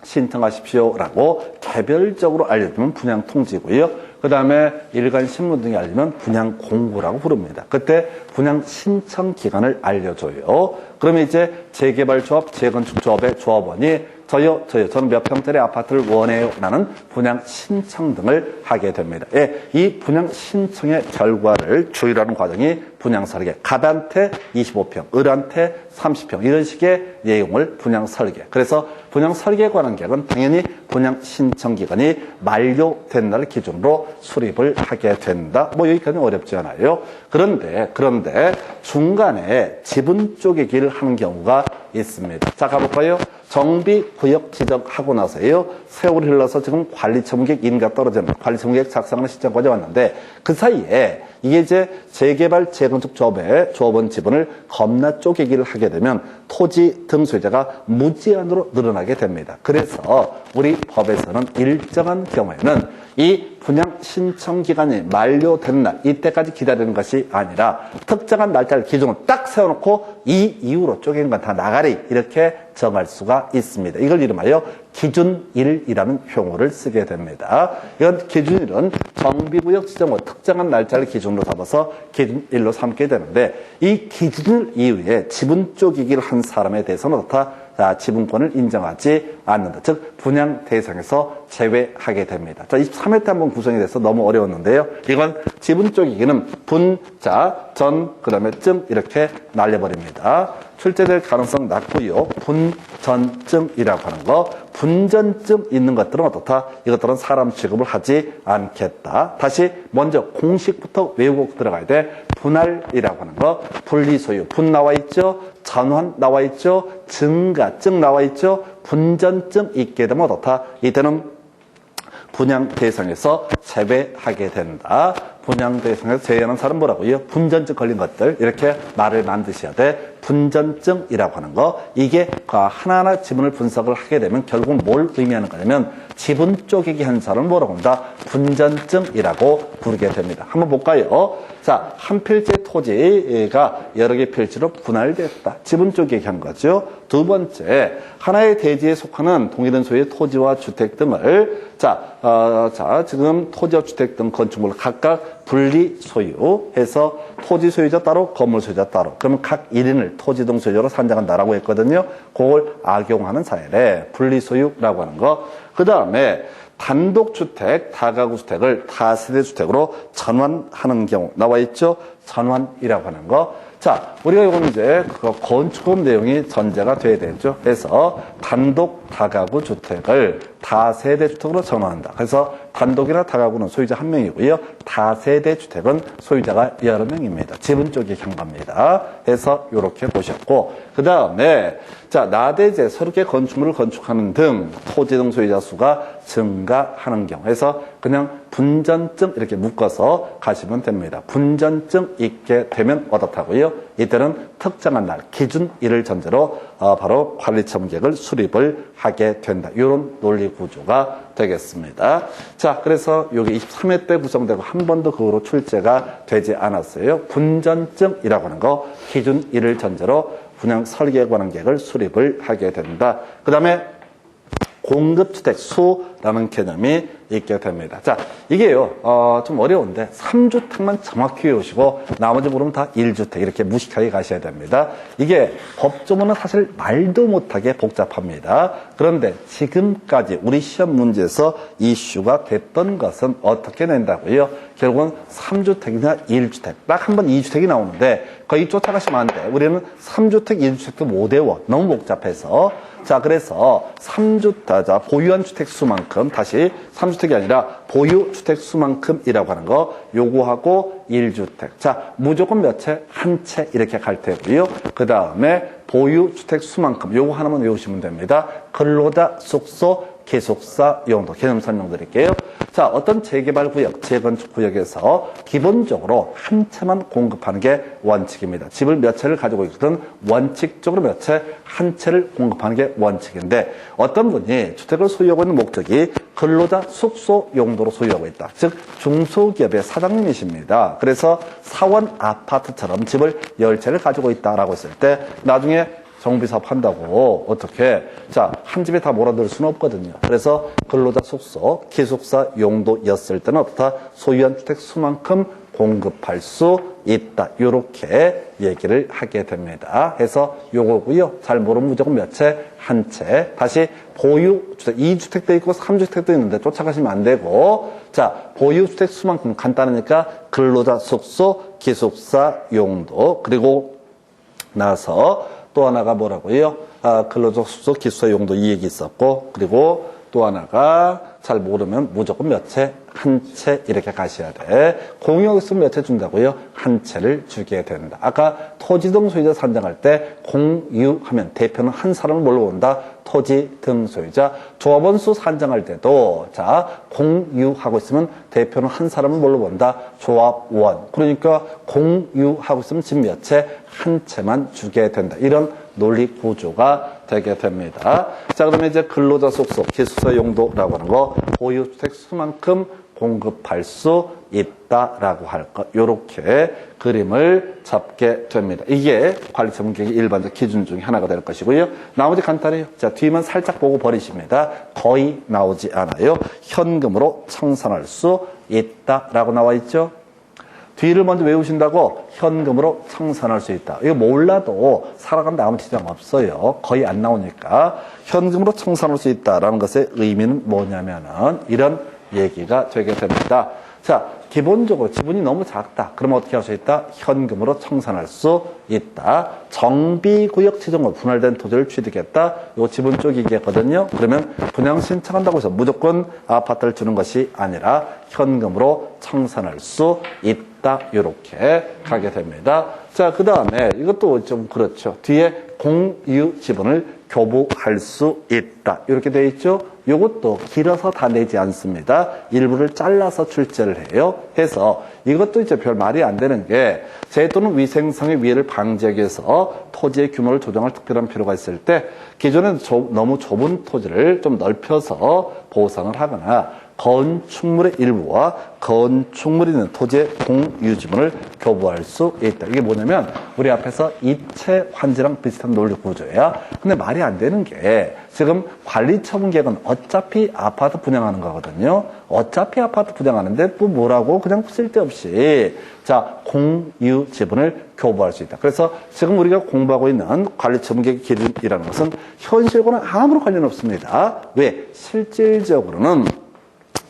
신청하십시오라고 개별적으로 알려주면 분양 통지고요. 그 다음에 일간 신문 등에 알리면 분양 공고라고 부릅니다. 그때 분양 신청 기간을 알려줘요. 그러면 이제 재개발조합, 재건축조합의 조합원이 저는 몇 평짜리 아파트를 원해요 라는 분양 신청 등을 하게 됩니다. 예, 이 분양 신청의 결과를 조율하는 과정이 분양 설계. 갑한테 25평, 을한테 30평 이런 식의 내용을 분양 설계. 그래서 분양 설계에 관한 계획은 당연히 분양 신청 기간이 만료된 날 기준으로 수립을 하게 된다. 뭐 여기까지는 어렵지 않아요. 그런데 중간에 지분 쪼개기를 하는 경우가 있습니다. 자, 가볼까요? 정비구역 지정하고 나서요. 세월이 흘러서 지금 관리처분계획 인가 떨어지는 관리처분계획 작성하는 시점까지 왔는데 그 사이에 이게 이제 재개발 재건축 조합의 조합원 지분을 겁나 쪼개기를 하게 되면 토지 등 소유자가 무제한으로 늘어나게 됩니다. 그래서 우리 법에서는 일정한 경우에는 이 분양 신청 기간이 만료된 날 이때까지 기다리는 것이 아니라 특정한 날짜를 기준으로 딱 세워놓고 이 이후로 쪼개는 건 다 나가리 이렇게 정할 수가 있습니다. 이걸 이름하여 기준일이라는 용어를 쓰게 됩니다. 이건 기준일은 정비구역 지정 후 특정한 날짜를 기준으로 잡아서 기준일로 삼게 되는데 이 기준일 이후에 지분 쪼개기를 한 사람에 대해서는 어떻다? 지분권을 인정하지 않는다. 즉 분양 대상에서 제외하게 됩니다. 자, 23회 때 한번 구성이 돼서 너무 어려웠는데요. 이건 지분 쪼개기는 분, 자, 전, 그 다음에 증 이렇게 날려버립니다. 출제될 가능성 낮고요. 분전증이라고 하는 거. 분전증 있는 것들은 어떻다? 이것들은 사람 취급을 하지 않겠다. 다시 먼저 공식부터 외우고 들어가야 돼. 분할이라고 하는 거. 분리소유. 분 나와 있죠? 전환 나와 있죠? 증가증 나와 있죠? 분전증 있게 되면 어떻다? 이때는 분양 대상에서 제외하게 된다. 분양 대상에서 제외하는 사람 뭐라고요? 분전증 걸린 것들 이렇게 말을 만드셔야 돼. 분전증이라고 하는 거 이게 하나하나 지분을 분석을 하게 되면 결국 뭘 의미하는 거냐면 지분 쪼개기 한 사람을 뭐라고 한다? 분전증이라고 부르게 됩니다. 한번 볼까요? 자, 한 필지의 토지가 여러 개 필지로 분할됐다. 지분 쪽 얘기한 거죠. 두 번째, 하나의 대지에 속하는 동일한 소유의 토지와 주택 등을 지금 토지와 주택 등 건축물을 각각 분리 소유해서 토지 소유자 따로 건물 소유자 따로 그러면 각 1인을 토지 등 소유자로 산정한다라고 했거든요. 그걸 악용하는 사례래. 분리 소유라고 하는 거. 그 다음에 단독주택, 다가구주택을 다세대주택으로 전환하는 경우 나와 있죠. 전환이라고 하는 거. 자, 우리가 이건 이제 그 건축법 내용이 전제가 돼야 되죠. 그래서 단독 다가구 주택을 다세대 주택으로 전환한다. 그래서 단독이나 다가구는 소유자 한 명이고요. 다세대 주택은 소유자가 여러 명입니다. 지분 쪽이 한 겁니다. 해서 이렇게 보셨고, 그 다음에 자, 나대제 서로 개 건축물을 건축하는 등 토지 등 소유자 수가 증가하는 경우 해서 그냥 분전증 이렇게 묶어서 가시면 됩니다. 분전증 있게 되면 어떻다고요? 이때는 특정한 날 기준일을 전제로 바로 관리처분계획을 수립을 하게 된다. 이런 논리 구조가 되겠습니다. 자, 그래서 여기 23회 때 구성되고 한 번도 그거로 출제가 되지 않았어요. 분전증이라고 하는 거 기준일을 전제로 분양 설계에 관한 계획을 수립을 하게 된다. 그 다음에 공급주택 수라는 개념이 있게 됩니다. 자, 이게요, 좀 어려운데 3주택만 정확히 외우시고 나머지 부분은 다 1주택 이렇게 무식하게 가셔야 됩니다. 이게 법조문은 사실 말도 못하게 복잡합니다. 그런데 지금까지 우리 시험 문제에서 이슈가 됐던 것은 어떻게 낸다고요? 결국은 3주택이나 1주택, 딱 한 번 2주택이 나오는데 거의 쫓아가시면 안 돼. 우리는 3주택, 1주택도 못 외워. 너무 복잡해서. 자, 그래서 3주택, 보유한 주택 수만큼, 다시 3주택이 아니라 보유 주택 수만큼이라고 하는 거 요구하고 1주택. 자, 무조건 몇 채? 한 채 이렇게 갈 테고요. 그 다음에 보유 주택 수만큼 요거 하나만 외우시면 됩니다. 근로자, 숙소, 기숙사 용도 개념 설명드릴게요. 자, 어떤 재개발 구역, 재건축 구역에서 기본적으로 한 채만 공급하는 게 원칙입니다. 집을 몇 채를 가지고 있거든 원칙적으로 몇 채, 한 채를 공급하는 게 원칙인데 어떤 분이 주택을 소유하고 있는 목적이 근로자 숙소 용도로 소유하고 있다. 즉 중소기업의 사장님이십니다. 그래서 사원 아파트처럼 집을 10채를 가지고 있다라고 했을 때 나중에 정비사업 한다고 어떻게 한 집에 다 몰아넣을 수는 없거든요. 그래서 근로자 숙소, 기숙사 용도였을 때는 어떻다? 소유한 주택 수만큼 공급할 수 있다. 이렇게 얘기를 하게 됩니다. 해서 요거고요. 잘 모르면 무조건 몇 채? 한 채. 다시 보유 주택 2주택도 있고 3주택도 있는데 쫓아가시면 안 되고 자, 보유 주택 수만큼 간단하니까 근로자 숙소, 기숙사 용도 그리고 나서 또 하나가 뭐라고요? 근로자 숙소 기숙사 용도 이 얘기 있었고 그리고 또 하나가 잘 모르면 무조건 몇 채? 한 채 이렇게 가셔야 돼. 공유하고 있으면 몇 채 준다고요? 한 채를 주게 된다. 아까 토지 등 소유자 산정할 때 공유하면 대표는 한 사람을 뭘로 본다? 토지 등 소유자. 조합원 수 산정할 때도 공유하고 있으면 대표는 한 사람을 뭘로 본다? 조합원. 그러니까 공유하고 있으면 집 몇 채? 한 채만 주게 된다. 이런 논리 구조가 되게 됩니다. 자, 그러면 이제 근로자 숙소, 기숙사 용도라고 하는 거 보유주택 수만큼 공급할 수 있다라고 할 것. 요렇게 그림을 잡게 됩니다. 이게 관리처분계획의 일반적 기준 중에 하나가 될 것이고요. 나머지 간단해요. 자, 뒤만 살짝 보고 버리십니다. 거의 나오지 않아요. 현금으로 청산할 수 있다라고 나와 있죠. 뒤를 먼저 외우신다고 현금으로 청산할 수 있다. 이거 몰라도 살아간다 아무 지장 없어요. 거의 안 나오니까. 현금으로 청산할 수 있다라는 것의 의미는 뭐냐면은 이런 얘기가 되게 됩니다. 자, 기본적으로 지분이 너무 작다. 그러면 어떻게 할 수 있다? 현금으로 청산할 수 있다. 정비구역 지정으로 분할된 토지를 취득했다. 요 지분 쪽이겠거든요. 그러면 분양 신청한다고 해서 무조건 아파트를 주는 것이 아니라 현금으로 청산할 수 있다. 이렇게 가게 됩니다. 자, 그 다음에 이것도 좀 그렇죠. 뒤에 공유 지분을 교부할 수 있다. 이렇게 되어 있죠. 이것도 길어서 다 내지 않습니다. 일부를 잘라서 출제를 해요. 해서 이것도 이제 별 말이 안 되는 게 재해 또는 위생성의 위해를 방지하기 위해서 토지의 규모를 조정할 특별한 필요가 있을 때 기존에 너무 좁은 토지를 좀 넓혀서 보상을 하거나 건축물의 일부와 건축물이 있는 토지의 공유지분을 교부할 수 있다. 이게 뭐냐면 우리 앞에서 이체 환지랑 비슷한 논리 구조야. 근데 말이 안 되는 게 지금 관리처분계획은 어차피 아파트 분양하는 거거든요. 어차피 아파트 분양하는데 또 뭐라고 그냥 쓸데없이 자 공유 지분을 교부할 수 있다. 그래서 지금 우리가 공부하고 있는 관리처분계획 기준이라는 것은 현실과는 아무런 관련 없습니다. 왜? 실질적으로는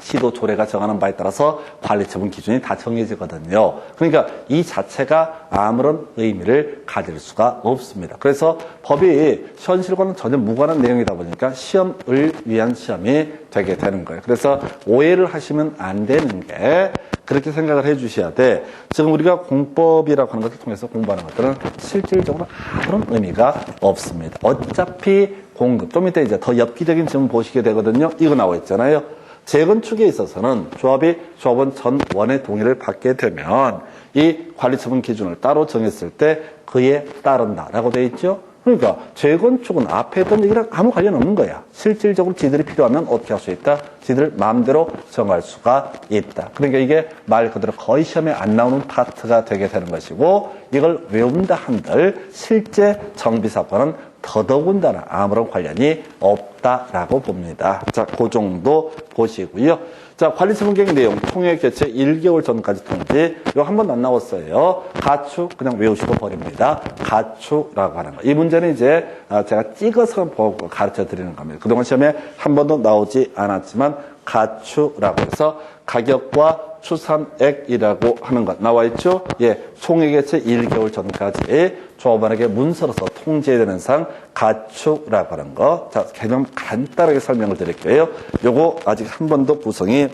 시도 조례가 정하는 바에 따라서 관리처분 기준이 다 정해지거든요. 그러니까 이 자체가 아무런 의미를 가질 수가 없습니다. 그래서 법이 현실과는 전혀 무관한 내용이다 보니까 시험을 위한 시험이 되게 되는 거예요. 그래서 오해를 하시면 안 되는 게 그렇게 생각을 해 주셔야 돼. 지금 우리가 공법이라고 하는 것을 통해서 공부하는 것들은 실질적으로 아무런 의미가 없습니다. 어차피 공급, 좀 이따 이제 더 엽기적인 질문 보시게 되거든요. 이거 나와 있잖아요. 재건축에 있어서는 조합이 조합원 전원의 동의를 받게 되면 이 관리처분 기준을 따로 정했을 때 그에 따른다라고 되어 있죠. 그러니까 재건축은 앞에 했던 얘기랑 아무 관련 없는 거야. 실질적으로 지들이 필요하면 어떻게 할 수 있다? 지들 마음대로 정할 수가 있다. 그러니까 이게 말 그대로 거의 시험에 안 나오는 파트가 되게 되는 것이고 이걸 외운다 한들 실제 정비사건은 더더군다나 아무런 관련이 없다라고 봅니다. 자, 그 정도 보시고요. 자, 관리처분계획 내용, 총회 개최 1개월 전까지 통지. 이거 한 번도 안 나왔어요. 가축 그냥 외우시고 버립니다. 가축이라고 하는 거. 이 문제는 이제 제가 찍어서 보고 가르쳐 드리는 겁니다. 그동안 시험에 한 번도 나오지 않았지만 가축이라고 해서 가격과 추산액이라고 하는 것 나와 있죠? 예, 총회 개최 1개월 전까지 조합원에게 문서로서 통지해야 되는 사항 가축이라고 하는 거. 자, 개념 간단하게 설명을 드릴게요. 요거 아직 한 번도 구성이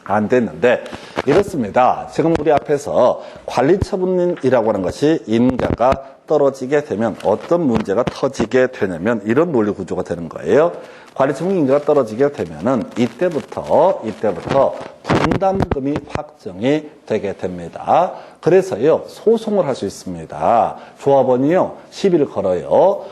안 됐는데 이렇습니다. 지금 우리 앞에서 관리처분이라고 하는 것이 인가가 떨어지게 되면 어떤 문제가 터지게 되냐면 이런 논리 구조가 되는 거예요. 관리처분 인가가 떨어지게 되면은 이때부터 분담금이 확정이 되게 됩니다. 그래서요 소송을 할 수 있습니다. 조합원이요 시비를 걸어요.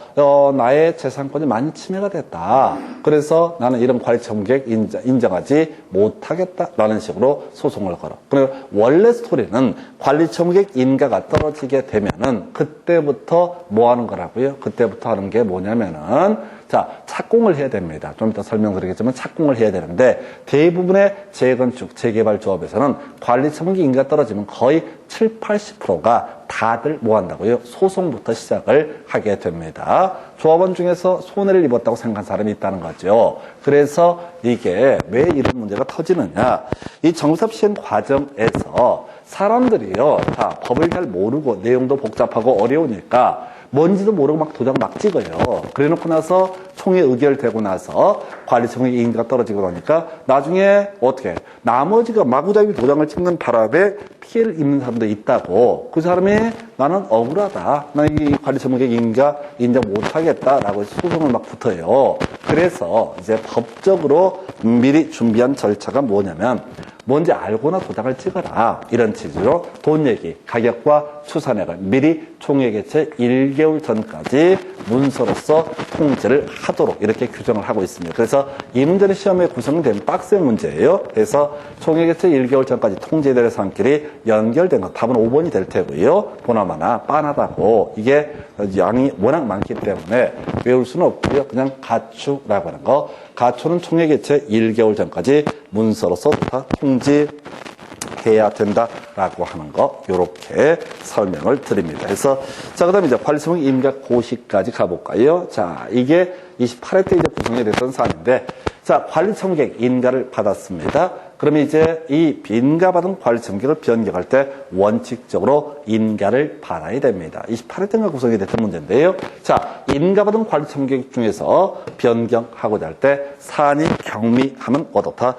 나의 재산권이 많이 침해가 됐다. 그래서 나는 이런 관리처분계획 인정하지 못하겠다라는 식으로 소송을 걸어. 그리고 원래 스토리는 관리처분계획 인가가 떨어지게 되면은 그때부터 뭐 하는 거라고요? 그때부터 하는 게 뭐냐면은 자, 착공을 해야 됩니다. 좀 이따 설명드리겠지만 착공을 해야 되는데 대부분의 재건축, 재개발 조합에서는 관리처분계획 인가가 떨어지면 거의 7, 80%가 다들 뭐 한다고요? 소송부터 시작을 하게 됩니다. 조합원 중에서 손해를 입었다고 생각한 사람이 있다는 거죠. 그래서 이게 왜 이런 문제가 터지느냐. 이 정비사업 시행 과정에서 사람들이요, 다 법을 잘 모르고 내용도 복잡하고 어려우니까 뭔지도 모르고 막 도장을 막 찍어요. 그래 놓고 나서 총회 의결되고 나서 관리처분계획 인가가 떨어지고 그러니까 나중에 어떻게 나머지가 마구잡이 도장을 찍는 바람에 피해를 입는 사람도 있다고. 그 사람이 나는 억울하다. 나 이 관리처분계획 인가 인정 못하겠다라고 소송을 막 붙어요. 그래서 이제 법적으로 미리 준비한 절차가 뭐냐면 뭔지 알고나 도장을 찍어라. 이런 취지로 돈 얘기, 가격과 추산액을 미리 총회 개최 1개월 전까지 문서로서 통지를 하도록 이렇게 규정을 하고 있습니다. 그래서 이 문제는 시험에 구성된 박스의 문제예요. 그래서 총회 개최 1개월 전까지 통지될 사항끼리 연결된 건 답은 5번이 될 테고요. 보나마나 빤하다고 이게 양이 워낙 많기 때문에 외울 수는 없고요. 그냥 가축이라고 하는 거. 가초는 총회 개최 1개월 전까지 문서로서 다 통지해야 된다라고 하는 거 요렇게 설명을 드립니다. 그래서 자 그다음에 이제 관리처분 인가 고시까지 가볼까요? 자 이게 28회 때 이제 구성이 됐던 사안인데 자 관리처분계획 인가를 받았습니다. 그러면 이제 이 인가받은 관리처분계획을 변경할 때 원칙적으로 인가를 받아야 됩니다. 28회 때가 구성이 됐던 문제인데요. 자, 인가받은 관리처분계획 중에서 변경하고자 할 때 사안이 경미하면 어떻다?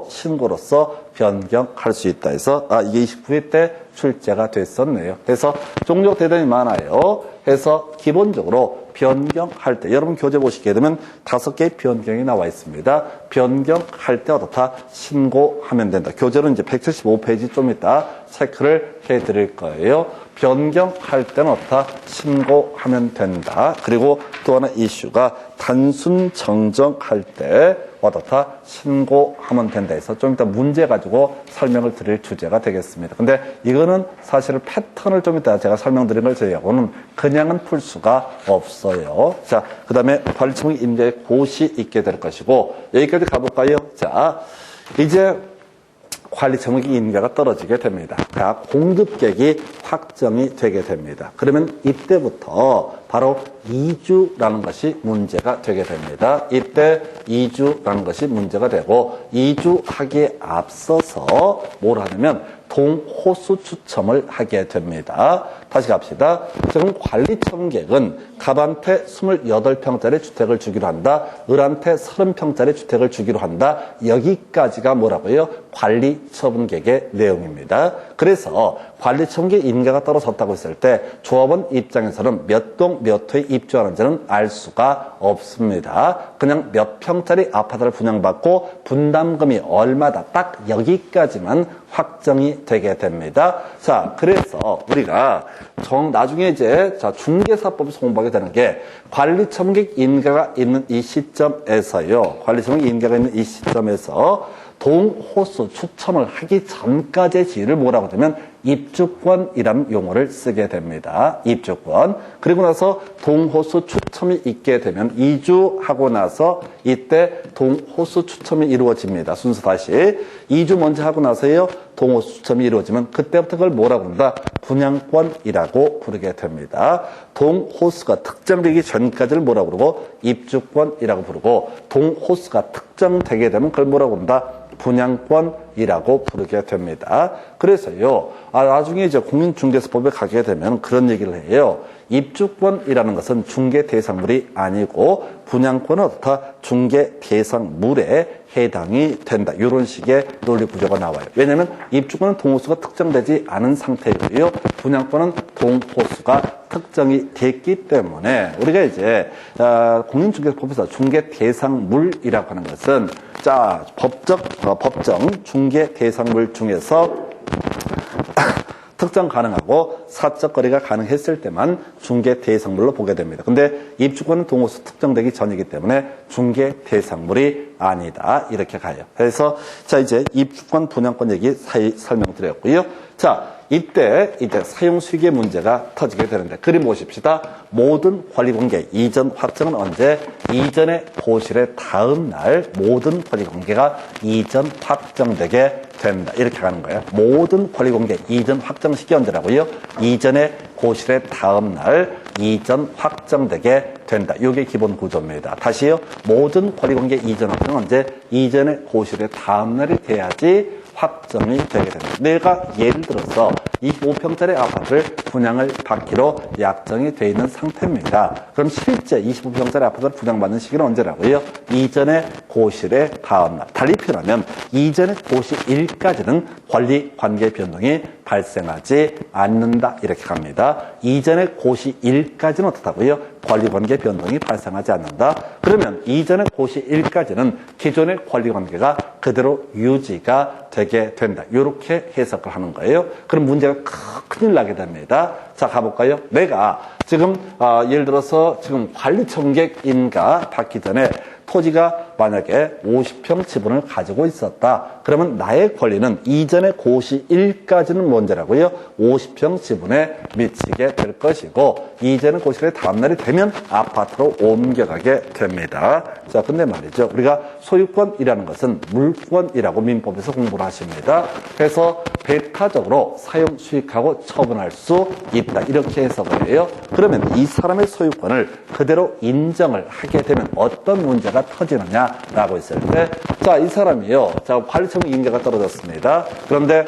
신고로서 변경할 수 있다 해서 이게 29회 때 출제가 됐었네요. 그래서 종류가 대단히 많아요. 그래서 기본적으로 변경할 때 여러분 교재 보시게 되면 5개의 변경이 나와 있습니다. 변경할 때 어떻다? 신고하면 된다. 교재는 이제 175페이지 좀 이따 체크를 해드릴 거예요. 변경할 때는 어떻다? 신고하면 된다. 그리고 또 하나 이슈가 단순 정정할 때 어떻다 신고하면 된다 해서 좀 이따 문제 가지고 설명을 드릴 주제가 되겠습니다. 근데 이거는 사실 패턴을 좀 이따 제가 설명드린 걸 제외하고는 그냥은 풀 수가 없어요. 자, 그 다음에 관리청의 임대의 고시 있게 될 것이고 여기까지 가볼까요? 자, 이제 관리청의 인가가 떨어지게 됩니다. 그러니까 공급객이 확정이 되게 됩니다. 그러면 이때부터 바로 이주라는 것이 문제가 되게 됩니다. 이때 이주라는 것이 문제가 되고 이주하기에 앞서서 뭘 하냐면 동호수 추첨을 하게 됩니다. 다시 갑시다. 지금 관리청객은 갑한테 28평짜리 주택을 주기로 한다. 을한테 30평짜리 주택을 주기로 한다. 여기까지가 뭐라고요? 관리처분객의 내용입니다. 그래서 관리청객 인가가 떨어졌다고 했을 때 조합원 입장에서는 몇 동 몇 호에 입주하는지는 알 수가 없습니다. 그냥 몇 평짜리 아파트를 분양받고 분담금이 얼마다 딱 여기까지만 확정이 되게 됩니다. 자, 그래서 우리가 나중에 이제 중개사법에서 공부하게 되는 게 관리청객 인가가 있는 이 시점에서요. 관리청객 인가가 있는 이 시점에서 동호수 추첨을 하기 전까지의 지위를 뭐라고 하냐면 입주권이라는 용어를 쓰게 됩니다. 입주권. 그리고 나서 동호수 추첨이 있게 되면 이주하고 나서 이때 동호수 추첨이 이루어집니다. 순서 다시. 이주 먼저 하고 나서요. 동호수 추첨이 이루어지면 그때부터 그걸 뭐라고 한다? 분양권이라고 부르게 됩니다. 동호수가 특정되기 전까지를 뭐라고 부르고 입주권이라고 부르고 동호수가 특정되게 되면 그걸 뭐라고 한다? 분양권이라고 부르게 됩니다. 그래서요, 나중에 이제 공인중개사법에 가게 되면 그런 얘기를 해요. 입주권이라는 것은 중개 대상물이 아니고 분양권은 어떻다? 중개 대상물에 해당이 된다. 이런 식의 논리 구조가 나와요. 왜냐하면 입주권은 동호수가 특정되지 않은 상태이고요. 분양권은 동호수가 특정이 됐기 때문에 우리가 이제 공인중개사법에서 중개 대상물이라고 하는 것은 법정 중개 대상물 중에서 특정 가능하고 사적 거래가 가능했을 때만 중개 대상물로 보게 됩니다. 근데 입주권은 동호수 특정되기 전이기 때문에 중개 대상물이 아니다. 이렇게 가요. 그래서 자 이제 입주권 분양권 얘기 설명드렸고요. 자 이때 사용 수익의 문제가 터지게 되는데 그림 보십시다. 모든 권리관계 이전 확정은 언제? 이전의 고실의 다음 날 모든 권리관계가 이전 확정되게 된다. 이렇게 가는 거예요. 모든 권리관계 이전 확정 시기 언제라고요? 이전의 고실의 다음 날 이전 확정되게 된다. 이게 기본 구조입니다. 다시요. 모든 권리관계 이전 확정은 언제? 이전의 고실의 다음 날이 돼야지 확정이 되게 됩니다. 내가 예를 들어서 25평짜리 아파트를 분양을 받기로 약정이 되어 있는 상태입니다. 그럼 실제 25평짜리 아파트를 분양받는 시기는 언제라고요? 이전의 고실의 다음 날. 달리 표현하면 이전의 고실일까지는 권리관계 변동이 발생하지 않는다. 이렇게 갑니다. 이전의 고시일까지는 어떻다고요? 권리관계 변동이 발생하지 않는다. 그러면 이전의 고시일까지는 기존의 권리관계가 그대로 유지가 되게 된다. 이렇게 해석을 하는 거예요. 그럼 문제가 큰일 나게 됩니다. 자, 가볼까요? 내가 지금 예를 들어서 지금 관리청객인가 받기 전에 토지가 만약에 50평 지분을 가지고 있었다. 그러면 나의 권리는 이전의 고시1까지는 문제라고요. 50평 지분에 미치게 될 것이고 이전의 고시의 다음날이 되면 아파트로 옮겨가게 됩니다. 자, 근데 말이죠. 우리가 소유권이라는 것은 물권이라고 민법에서 공부를 하십니다. 그래서 배타적으로 사용, 수익하고 처분할 수 있다. 이렇게 해석을 해요. 그러면 이 사람의 소유권을 그대로 인정을 하게 되면 어떤 문제가 터지느냐라고 했을 때, 자, 이 사람이요. 자, 관리청의 인가가 떨어졌습니다. 그런데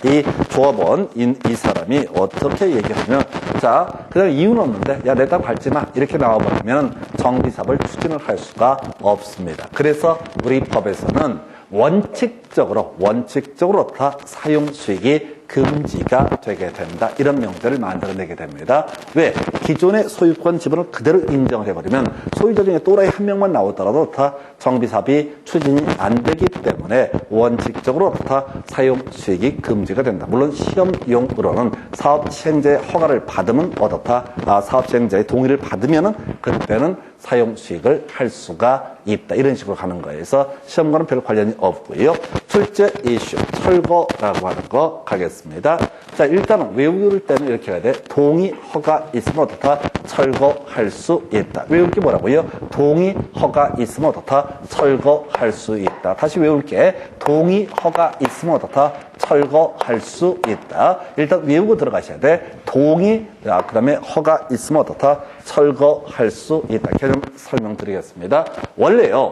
이 조합원, 이 사람이 어떻게 얘기하면, 자, 그냥 이유는 없는데, 야, 내 땅 밟지 마. 이렇게 나와버리면 정비사업을 추진을 할 수가 없습니다. 그래서 우리 법에서는 원칙적으로 다 사용 수익이 금지가 되게 된다. 이런 명제를 만들어내게 됩니다. 왜? 기존의 소유권 지분을 그대로 인정을 해버리면 소유자 중에 또라이 한 명만 나오더라도 다 정비사업이 추진이 안 되기 때문에 원칙적으로 다 사용 수익이 금지가 된다. 물론 시험용으로는 사업 시행자의 허가를 받으면 어떻다? 사업 시행자의 동의를 받으면은 그때는 사용 수익을 할 수가 있다. 이런 식으로 가는 거예요. 그래서 시험과는 별 관련이 없고요. 출제 이슈, 철거라고 하는 거 가겠습니다. 자, 일단은 외울 때는 이렇게 해야 돼. 동의, 허가 있으면 어떻다? 철거할 수 있다. 외울 게 뭐라고요? 동의, 허가 있으면 어떻다? 철거할 수 있다. 다시 외울게. 동의, 허가 있으면 어떻다? 철거할 수 있다. 일단 외우고 들어가셔야 돼. 동의, 그 다음에 허가 있으면 어떻다? 철거할 수 있다. 개념 설명드리겠습니다. 원래요,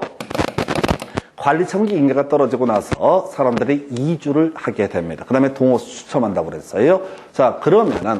관리청기 인가가 떨어지고 나서 사람들이 이주를 하게 됩니다. 그 다음에 동호수 추첨한다고 그랬어요. 자, 그러면은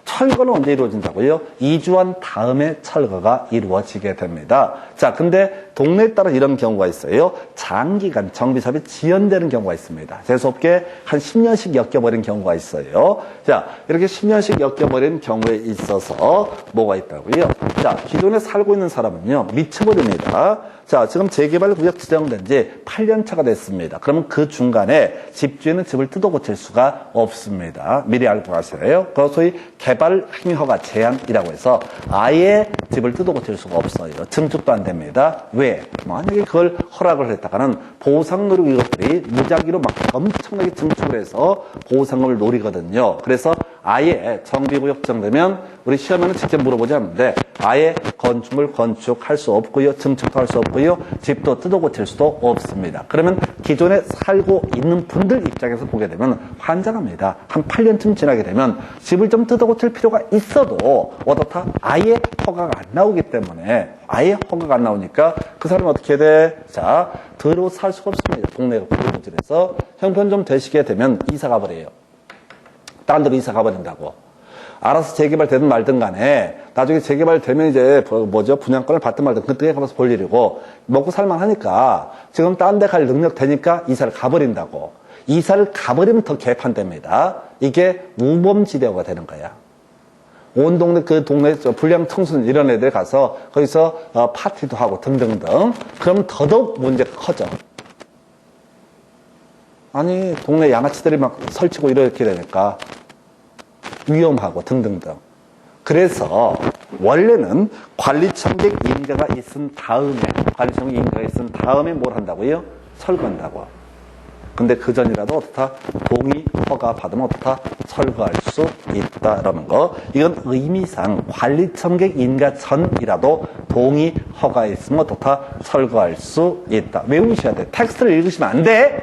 철거는 언제 이루어진다고요? 이주한 다음에 철거가 이루어지게 됩니다. 자, 근데 동네에 따라 이런 경우가 있어요. 장기간 정비사업이 지연되는 경우가 있습니다. 재수없게 한 10년씩 엮여버린 경우가 있어요. 자, 이렇게 10년씩 엮여버린 경우에 있어서 뭐가 있다고요? 자, 기존에 살고 있는 사람은요, 미쳐버립니다. 자, 지금 재개발 구역 지정된 지 8년 차가 됐습니다. 그러면 그 중간에 집주인은 집을 뜯어 고칠 수가 없습니다. 미리 알고 가세요. 그 소위 개발 행위허가 제한이라고 해서 아예 집을 뜯어 고칠 수가 없어요. 증축도 안 됩니다. 왜? 만약에 그걸 허락을 했다가는 보상 노리고 이것들이 무작위로 막 엄청나게 증축을 해서 보상금을 노리거든요. 그래서 아예 정비구역 지정되면 우리 시험에는 직접 물어보지 않는데 아예 건축물 건축할 수 없고요. 증축도 할 수 없고요. 집도 뜯어 고칠 수도 없습니다. 그러면 기존에 살고 있는 분들 입장에서 보게 되면 환장합니다. 한 8년쯤 지나게 되면 집을 좀 뜯어 고칠 필요가 있어도 어떻다? 아예 허가가 안 나오기 때문에 아예 허가가 안 나오니까 그 사람이 어떻게 돼? 자, 들어 살 수가 없습니다. 동네가 부지런해서 형편 좀 되시게 되면 이사 가버려요. 딴 데로 이사 가버린다고. 알아서 재개발 되든 말든 간에 나중에 재개발 되면 이제 분양권을 받든 말든 그때 가서 볼 일이고 먹고 살만 하니까 지금 딴 데 갈 능력 되니까 이사를 가버린다고. 이사를 가버리면 더 개판됩니다. 이게 우범지대가 되는 거야. 온 동네 그 동네 불량 청소년 이런 애들 가서 거기서 파티도 하고 등등등. 그러면 더더욱 문제가 커져. 아니 동네 양아치들이 막 설치고 이렇게 되니까 위험하고 등등등. 그래서 원래는 관리청객 인가가 있은 다음에 뭘 한다고요? 철거한다고. 근데 그 전이라도 어떻다? 동의, 허가 받으면 어떻다? 철거할 수 있다라는 거. 이건 의미상 관리청객 인가 전이라도 동의, 허가 있으면 어떻다? 철거할 수 있다. 외우셔야 돼. 텍스트를 읽으시면 안 돼.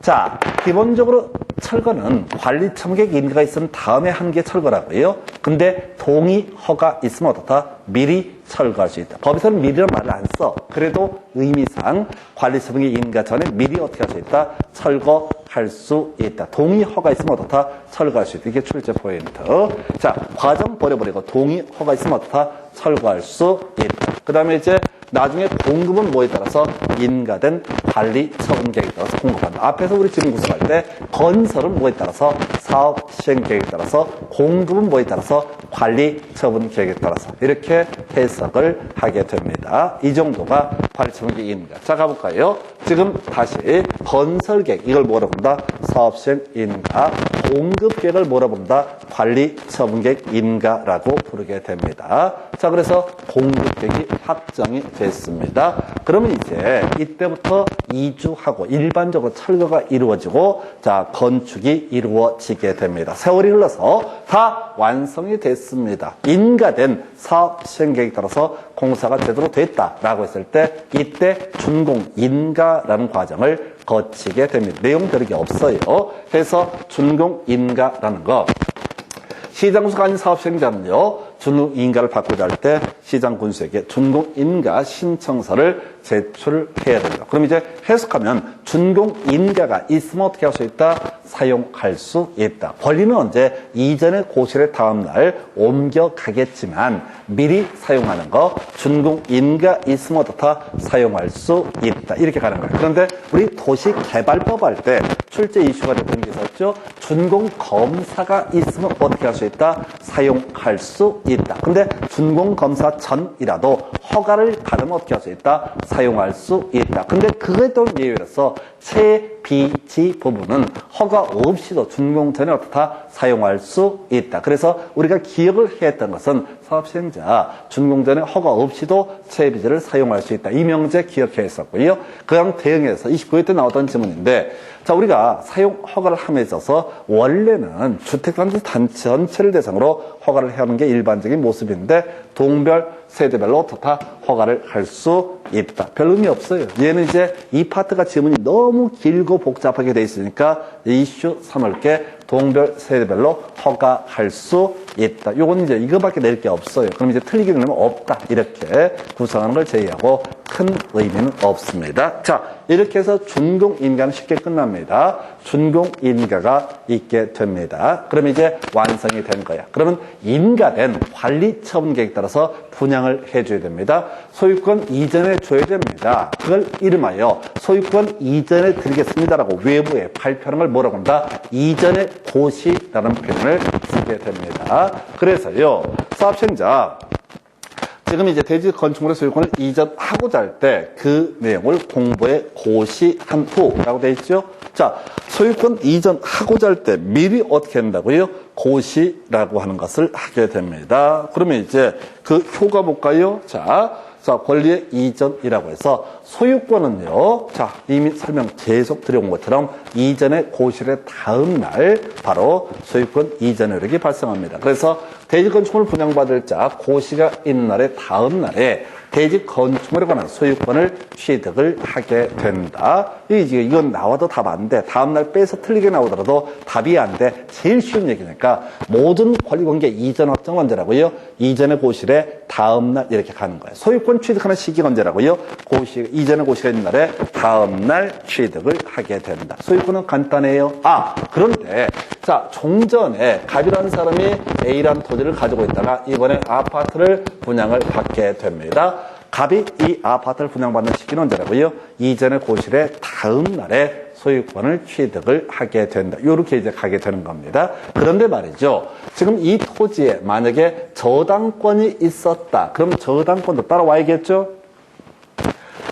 자, 기본적으로 철거는 관리청객 인가가 있으면 다음에 한 게 철거라고요. 근데 동의, 허가 있으면 어떻다? 미리 철거할 수 있다. 법에서는 미리란 말을 안 써. 그래도 의미상 관리청객 인가 전에 미리 어떻게 할 수 있다? 철거할 수 있다. 동의, 허가 있으면 어떻다? 철거할 수 있다. 이게 출제 포인트. 자, 과정 버려버리고 동의, 허가 있으면 어떻다? 철거할 수 있다. 그 다음에 이제 나중에 공급은 뭐에 따라서 인가된 관리 처분 계획에 따라서 공급한다. 앞에서 우리 지금 구성할 때 건설은 뭐에 따라서 사업 시행 계획에 따라서 공급은 뭐에 따라서 관리 처분 계획에 따라서 이렇게 해석을 하게 됩니다. 이 정도가 관리 처분 계획 인가. 자, 가볼까요? 지금 다시 건설 계획 이걸 뭐라고 본다? 사업 시행 인가. 공급 계획을 뭐라고 본다? 관리 처분 계획 인가라고 부르게 됩니다. 자, 그래서 공급 계획이 확정이 됐습니다. 그러면 이제 이때부터 이주하고 일반적으로 철거가 이루어지고 자, 건축이 이루어지게 됩니다. 세월이 흘러서 다 완성이 됐습니다. 인가된 사업 시행 계획에 따라서 공사가 제대로 됐다라고 했을 때 이때 준공 인가라는 과정을 거치게 됩니다. 내용 다르게 없어요. 그래서 준공 인가라는 거 시장군수가 아닌 사업시행자는요, 준공인가를 받고자 할 때 시장군수에게 준공인가 신청서를 제출해야 됩니다. 그럼 이제 해석하면 준공인가가 있으면 어떻게 할 수 있다? 사용할 수 있다. 권리는 언제? 이전의 고실의 다음날 옮겨가겠지만 미리 사용하는 거 준공인가 있으면 어떻다? 사용할 수 있다. 이렇게 가는 거예요. 그런데 우리 도시개발법 할 때 출제 이슈가 됐던 게 있었죠. 준공검사가 있으면 어떻게 할 수 있다? 사용할 수 있다. 근데 준공검사 전이라도 허가를 받으면 어떻게 할 수 있다? 사용할 수 있다. 근데 그거에 또 예외로서 채비지 부분은 허가 없이도 준공 전에 어떻다? 사용할 수 있다. 그래서 우리가 기억을 해야 했던 것은 사업시행자 준공 전에 허가 없이도 채비지를 사용할 수 있다. 이 명제 기억해 했었고요. 그랑 대응해서 29회 때 나왔던 질문인데, 자, 우리가 사용 허가를 함에 있어서 원래는 주택단지 단지 전체를 대상으로 허가를 하는 게 일반적인 모습인데 동별 세대별로 어떻다? 허가를 할 수 있다. 별 의미 없어요. 얘는 이제 이 파트가 지문이 너무 길고 복잡하게 돼 있으니까 이슈 3월께 동별 세대별로 허가할 수 있다. 요건 이제 이거밖에 낼 게 없어요. 그럼 이제 틀리게 되면 없다. 이렇게 구성하는 걸 제외하고 큰 의미는 없습니다. 자, 이렇게 해서 준공인가는 쉽게 끝납니다. 준공인가가 있게 됩니다. 그럼 이제 완성이 된 거야. 그러면 인가된 관리처분계획에 따라서 분양을 해줘야 됩니다. 소유권 이전에 줘야 됩니다. 그걸 이름하여 소유권 이전에 드리겠습니다라고 외부에 발표하는 걸 뭐라고 한다? 이전의 고시라는 표현을 쓰게 됩니다. 그래서요, 사업시행자 지금 이제 대지 건축물의 소유권을 이전하고자 할 때 그 내용을 공부에 고시한 후라고 되어 있죠. 자, 소유권 이전하고자 할 때 미리 어떻게 한다고요? 고시라고 하는 것을 하게 됩니다. 그러면 이제 그 효가 볼까요? 자, 권리의 이전이라고 해서 소유권은요, 자, 이미 설명 계속 드려온 것처럼 이전의 고실의 다음 날 바로 소유권 이전 효력이 발생합니다. 그래서 대지 건축물을 분양받을 자 고시가 있는 날의 다음 날에 대지 건축물에 관한 소유권을 취득을 하게 된다. 이건 나와도 답 안 돼. 다음날 빼서 틀리게 나오더라도 답이 안 돼. 제일 쉬운 얘기니까 모든 권리관계 이전 확정 언제라고요? 이전의 고실의 다음날 이렇게 가는 거예요. 소유권 취득하는 시기가 언제라고요? 이전의 고시가 있는 날에 다음날 취득을 하게 된다. 소유권은 간단해요. 그런데 자, 종전에 갑이라는 사람이 A라는 토지를 가지고 있다가 이번에 아파트를 분양을 받게 됩니다. 갑이 이 아파트를 분양받는 시기는 언제라고요? 이전의 고실의 다음 날에 소유권을 취득을 하게 된다. 이렇게 이제 가게 되는 겁니다. 그런데 말이죠. 지금 이 토지에 만약에 저당권이 있었다. 그럼 저당권도 따라와야겠죠?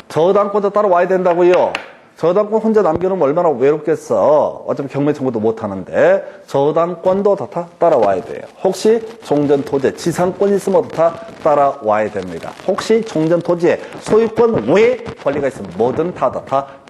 저당권도 따라와야 된다고요. 저당권 혼자 남겨놓으면 얼마나 외롭겠어. 어차피 경매 청구도 못하는데 저당권도 다 따라와야 돼요. 혹시 종전 토지에 지상권이 있으면 다 따라와야 됩니다. 혹시 종전 토지에 소유권 외에 권리가 있으면 뭐든 다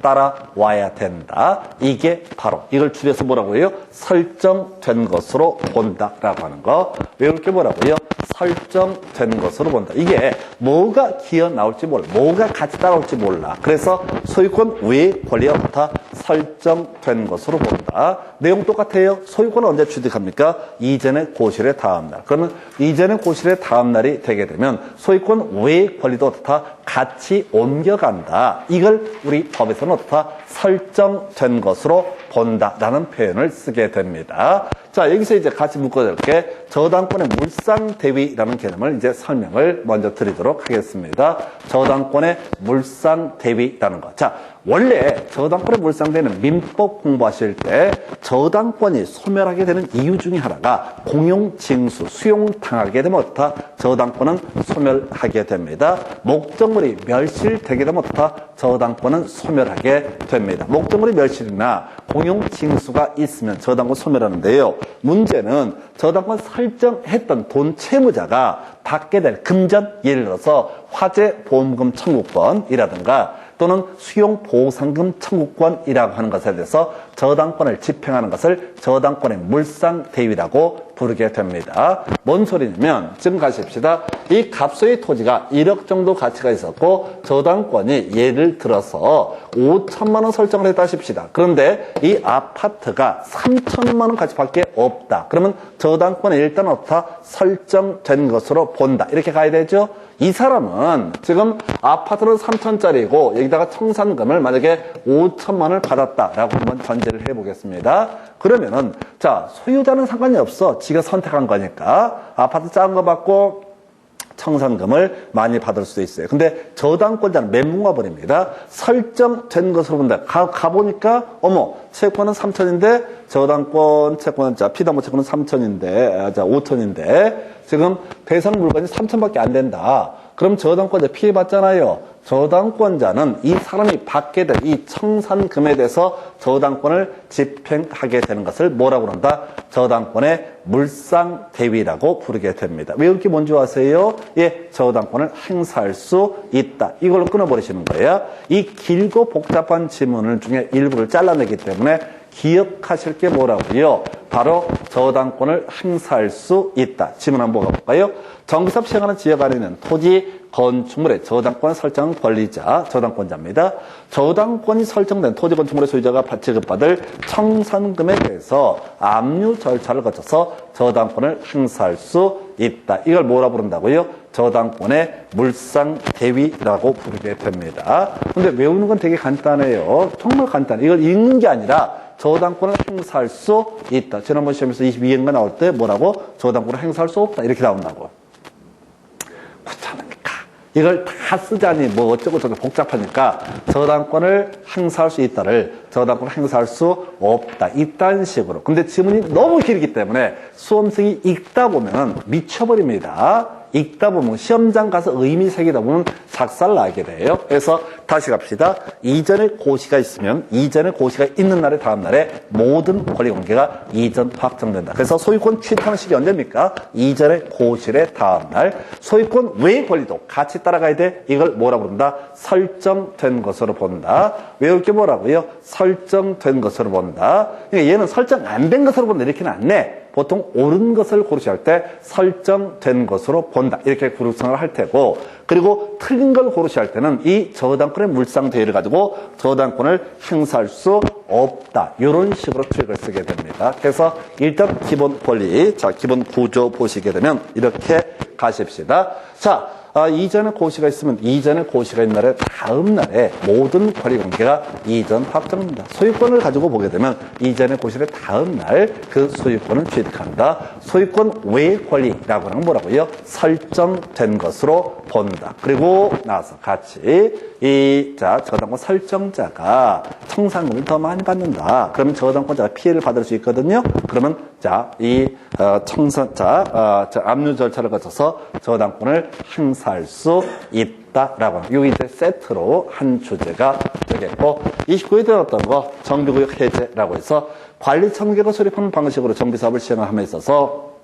따라와야 된다. 이게 바로 이걸 줄여서 뭐라고 해요? 설정된 것으로 본다라고 하는 거. 외울 게 뭐라고요? 설정된 것으로 본다. 이게 뭐가 기어 나올지 몰라. 뭐가 같이 따라올지 몰라. 그래서 소유권 외의 권리가 다 설정된 것으로 본다. 내용 똑같아요. 소유권은 언제 취득합니까? 이전의 고실의 다음 날. 그러면 이전의 고실의 다음 날이 되게 되면 소유권 외의 권리도 다 같이 옮겨간다. 이걸 우리 법에서는 어떻다? 설정된 것으로 본다라는 표현을 쓰게 됩니다. 자, 여기서 이제 같이 묶어줄게. 저당권의 물상대위라는 개념을 이제 설명을 먼저 드리도록 하겠습니다. 저당권의 물상대위라는 것. 자, 원래 저당권의 물상대위는 민법 공부하실 때 저당권이 소멸하게 되는 이유 중에 하나가 공용징수, 수용당하게 되면 어떻다? 저당권은 소멸하게 됩니다. 목적물이 멸실되게 되면 어떻다? 저당권은 소멸하게 됩니다. 목적물이 멸실이나 공용징수가 있으면 저당권 소멸하는데요. 문제는 저당권 설정했던 돈 채무자가 받게 될 금전, 예를 들어서 화재보험금 청구권이라든가 또는 수용보상금 청구권이라고 하는 것에 대해서 저당권을 집행하는 것을 저당권의 물상대위라고 부르게 됩니다. 뭔 소리냐면 지금 가십시다. 이 갑소의 토지가 1억 정도 가치가 있었고 저당권이 예를 들어서 5천만 원 설정을 했다 하십시다. 그런데 이 아파트가 3천만 원 가치밖에 없다. 그러면 저당권이 일단 어떻다? 설정된 것으로 본다. 이렇게 가야 되죠. 이 사람은 지금 아파트는 3천짜리고 여기다가 청산금을 만약에 5천만 원을 받았다라고 한번 전제를 해보겠습니다. 그러면은 자 소유자는 상관이 없어. 지가 선택한 거니까 아파트 작은 거 받고 청산금을 많이 받을 수도 있어요. 근데 저당권자는 멘붕 와버립니다. 설정된 것으로 본다. 가보니까 어머 채권은 3천인데 저당권 채권은 자 피담보 채권은 3천인데 자 5천인데 지금 대상 물건이 3천밖에 안 된다. 그럼 저당권자 피해봤잖아요. 저당권자는 이 사람이 받게 될 이 청산금에 대해서 저당권을 집행하게 되는 것을 뭐라고 그런다? 저당권의 물상대위라고 부르게 됩니다. 왜 이렇게 뭔지 아세요? 예, 저당권을 행사할 수 있다. 이걸로 끊어버리시는 거예요. 이 길고 복잡한 지문 중에 일부를 잘라내기 때문에 기억하실 게 뭐라고요? 바로 저당권을 행사할 수 있다. 지문 한번 볼까요? 정비사업 시행하는 지역 안에 있는 토지, 건축물의 저당권 설정 권리자, 저당권자입니다. 저당권이 설정된 토지, 건축물의 소유자가 지급받을 청산금에 대해서 압류 절차를 거쳐서 저당권을 행사할 수 있다. 이걸 뭐라 부른다고요? 저당권의 물상대위라고 부르게 됩니다. 근데 외우는 건 되게 간단해요. 정말 간단해. 이걸 읽는 게 아니라 저당권을 행사할 수 있다. 지난번 시험에서 22회인가 나올 때 뭐라고? 저당권을 행사할 수 없다. 이렇게 나온다고. 귀찮으니까. 이걸 다 쓰자니 뭐 어쩌고저쩌고 복잡하니까 저당권을 행사할 수 있다를 저당권을 행사할 수 없다. 이딴 식으로. 근데 지문이 너무 길기 때문에 수험생이 읽다 보면 미쳐버립니다. 읽다 보면 시험장 가서 의미 새기다 보면 작살 나게 돼요. 그래서 다시 갑시다. 이전에 고시가 있으면 이전에 고시가 있는 날의 다음 날에 모든 권리관계가 이전 확정된다. 그래서 소유권 취득하는 시기 언제입니까? 이전의 고시의 다음 날. 소유권 외의 권리도 같이 따라가야 돼. 이걸 뭐라고 부른다? 설정된 것으로 본다. 외울 게 뭐라고요? 설정된 것으로 본다. 그러니까 얘는 설정 안 된 것으로 본다. 이렇게는 안 내. 보통 옳은 것을 고르셔야 할 때 설정된 것으로 본다. 이렇게 구성을 할 테고, 그리고 틀린 걸 고르셔야 할 때는 이 저당권의 물상대위를 가지고 저당권을 행사할 수 없다. 이런 식으로 트릭을 쓰게 됩니다. 그래서 일단 기본 권리, 자 기본 구조 보시게 되면 이렇게 가십시다. 자, 이전에 고시가 있으면 이전에 고시가 있는 날에 다음 날에 모든 권리관계가 이전 확정됩니다. 소유권을 가지고 보게 되면 이전에 고시의 다음 날 그 소유권을 취득한다. 소유권 외의 권리라고 하는 건 뭐라고요? 설정된 것으로 본다. 그리고 나서 같이 저당권 설정자가 청산금을 더 많이 받는다. 그러면 저당권자가 피해를 받을 수 있거든요. 그러면 압류 절차를 거쳐서 저당권을 행사할 수 있다라고 하는, 이게 이제 세트로 한 주제가 되겠고, 29에 들었던 거 정비구역 해제라고 해서 관리 청객을 수립하는 방식으로 정비사업을 시행함에 있어서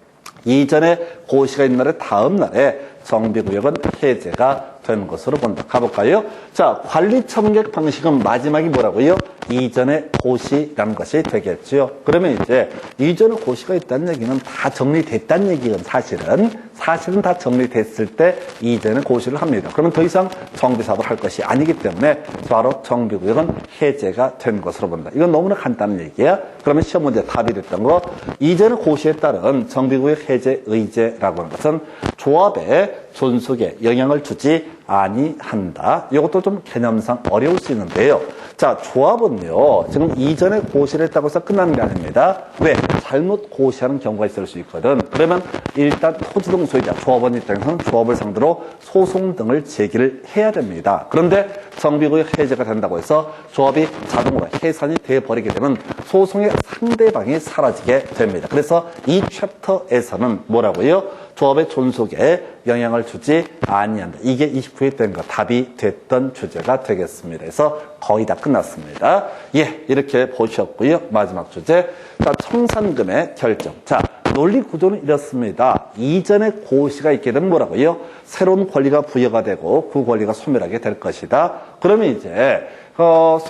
이전에 고시가 있는 날에 다음 날에 정비구역은 해제가 된 것으로 본다. 가볼까요? 자, 관리청객 방식은 마지막이 뭐라고요? 이전에 고시라는 것이 되겠죠. 그러면 이제 이전에 고시가 있다는 얘기는 다 정리됐다는 얘기는 사실은 다 정리됐을 때 이전에 고시를 합니다. 그러면 더 이상 정비사업을 할 것이 아니기 때문에 바로 정비구역은 해제가 된 것으로 본다. 이건 너무나 간단한 얘기야. 그러면 시험 문제 답이 됐던 거, 이전에 고시에 따른 정비구역 해제 의제라고 하는 것은 조합의 존속에 영향을 주지 아니한다. 이것도 좀 개념상 어려울 수 있는데요. 자, 조합은요, 지금 이전에 고시를 했다고 해서 끝나는 게 아닙니다. 왜? 잘못 고시하는 경우가 있을 수 있거든. 그러면 일단 토지 등 소유자, 조합원 입장에서는 조합을 상대로 소송 등을 제기를 해야 됩니다. 그런데 정비구역 해제가 된다고 해서 조합이 자동으로 해산이 되어버리게 되면 소송의 상대방이 사라지게 됩니다. 그래서 이 챕터에서는 뭐라고요? 조합의 존속에 영향을 주지 아니한다. 이게 29회 된 거 답이 됐던 주제가 되겠습니다. 그래서 거의 다 끝났습니다. 예, 이렇게 보셨고요. 마지막 주제. 자, 청산금의 결정. 자, 논리 구조는 이렇습니다. 이전에 고시가 있게 되면 뭐라고요? 새로운 권리가 부여가 되고 그 권리가 소멸하게 될 것이다. 그러면 이제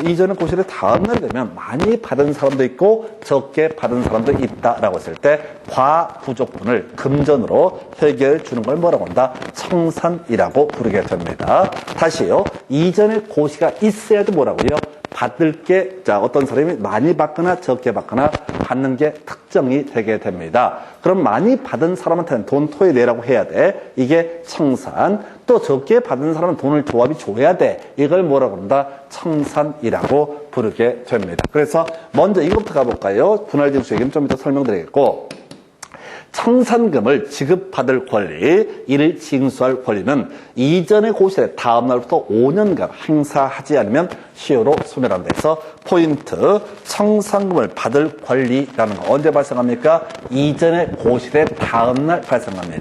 이전의 고시를 다음 날이 되면 많이 받은 사람도 있고 적게 받은 사람도 있다라고 했을 때 과부족분을 금전으로 해결해 주는 걸 뭐라고 한다? 청산이라고 부르게 됩니다. 다시요. 이전의 고시가 있어야지 뭐라고요? 받을 게, 어떤 사람이 많이 받거나 적게 받거나 받는 게 특정이 되게 됩니다. 그럼 많이 받은 사람한테는 돈 토해내라고 해야 돼. 이게 청산. 또 적게 받은 사람은 돈을 조합이 줘야 돼. 이걸 뭐라고 한다? 청산이라고 부르게 됩니다. 그래서 먼저 이것부터 가볼까요? 분할징수 얘기는 좀 이따 설명드리겠고. 청산금을 지급받을 권리, 이를 징수할 권리는 이전의 고시에 다음 날부터 5년간 행사하지 않으면 시효로 소멸한다 해서 포인트, 청산금을 받을 권리라는 거 언제 발생합니까? 이전의 고시에 다음 날 발생합니다.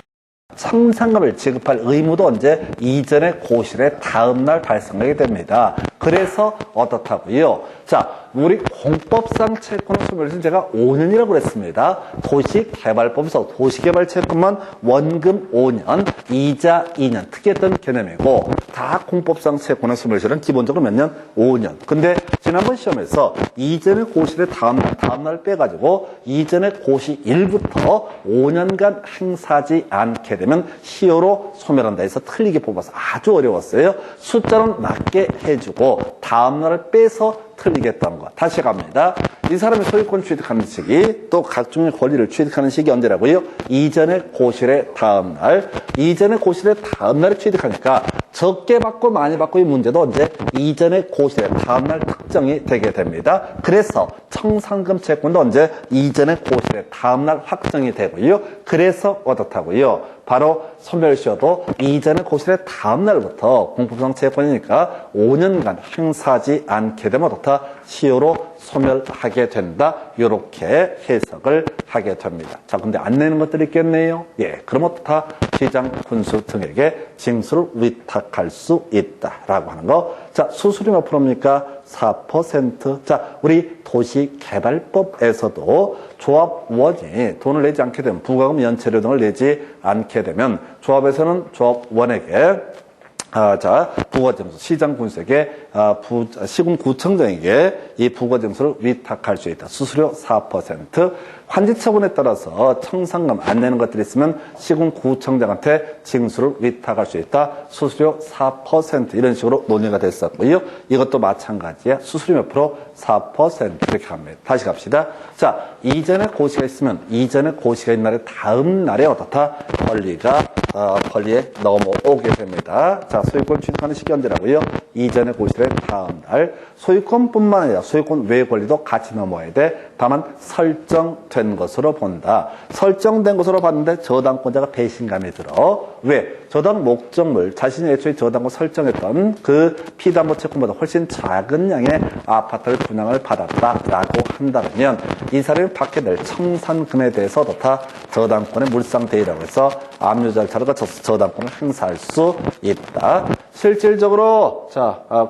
청산금을 지급할 의무도 언제? 이전의 고시에 다음 날 발생하게 됩니다. 그래서 어떻다고요? 자, 우리 공법상 채권의 소멸시는 제가 5년이라고 그랬습니다. 도시개발법에서 도시개발채권만 원금 5년, 이자 2년 특이했던 개념이고 다 공법상 채권의 소멸시는 기본적으로 몇 년? 5년. 근데 지난번 시험에서 이전의 고시를 다음 날 빼가지고 이전의 고시 1부터 5년간 행사하지 않게 되면 시효로 소멸한다 해서 틀리게 뽑아서 아주 어려웠어요. 숫자는 맞게 해주고 다음 날을 빼서 틀리게 했던 거. 다시 갑니다. 이 사람이 소유권 취득하는 시기, 또 각종의 권리를 취득하는 시기 언제라고요? 이전의 고실의 다음 날. 이전의 고실의 다음 날에 취득하니까 적게 받고 많이 받고의 문제도 언제? 이전의 고실의 다음 날 특정이 되게 됩니다. 그래서 청산금 채권도 언제? 이전의 고실의 다음 날 확정이 되고요. 그래서 어떻다고요? 바로 소멸시효도 이전의 고실의 다음 날부터 공법상 채권이니까 5년간 행사하지 않게 되면 어떻다? 시효로 소멸하게 된다. 이렇게 해석을 하게 됩니다. 자, 근데 안 내는 것들이 있겠네요. 예, 그럼 어떻다? 시장, 군수 등에게 징수를 위탁할 수 있다라고 하는 거. 자, 수수료 몇 프로입니까? 4%. 자, 우리 도시개발법에서도 조합원이 돈을 내지 않게 되면 부가금 연체료 등을 내지 않게 되면 조합에서는 조합원에게 부가징수, 시장군수에게, 시군구청장에게 이 부가징수를 위탁할 수 있다. 수수료 4%. 환지처분에 따라서 청산금 안 내는 것들이 있으면 시군구청장한테 징수를 위탁할 수 있다. 수수료 4% 이런 식으로 논의가 됐었고요. 이것도 마찬가지야. 수수료 몇 프로? 4% 이렇게 합니다. 다시 갑시다. 자, 이전에 고시가 있으면 이전에 고시가 있는 날에 다음 날에 어떻다? 권리에 넘어오게 됩니다. 자, 소유권 취득하는 시기 언제라고요? 이전의 고시의 다음 날. 소유권뿐만 아니라 소유권 외 권리도 같이 넘어야 돼. 다만 설정된 것으로 본다. 설정된 것으로 봤는데 저당권자가 배신감이 들어. 왜? 저당 목적물, 자신이 애초에 저당권 설정했던 그 피담보 채권보다 훨씬 작은 양의 아파트를 분양을 받았다라고 한다면 이 사람이 받게 될 청산금에 대해서 어떻다? 저당권의 물상대위라고 해서 압류 절차를 거쳐서 저당권을 행사할 수 있다. 실질적으로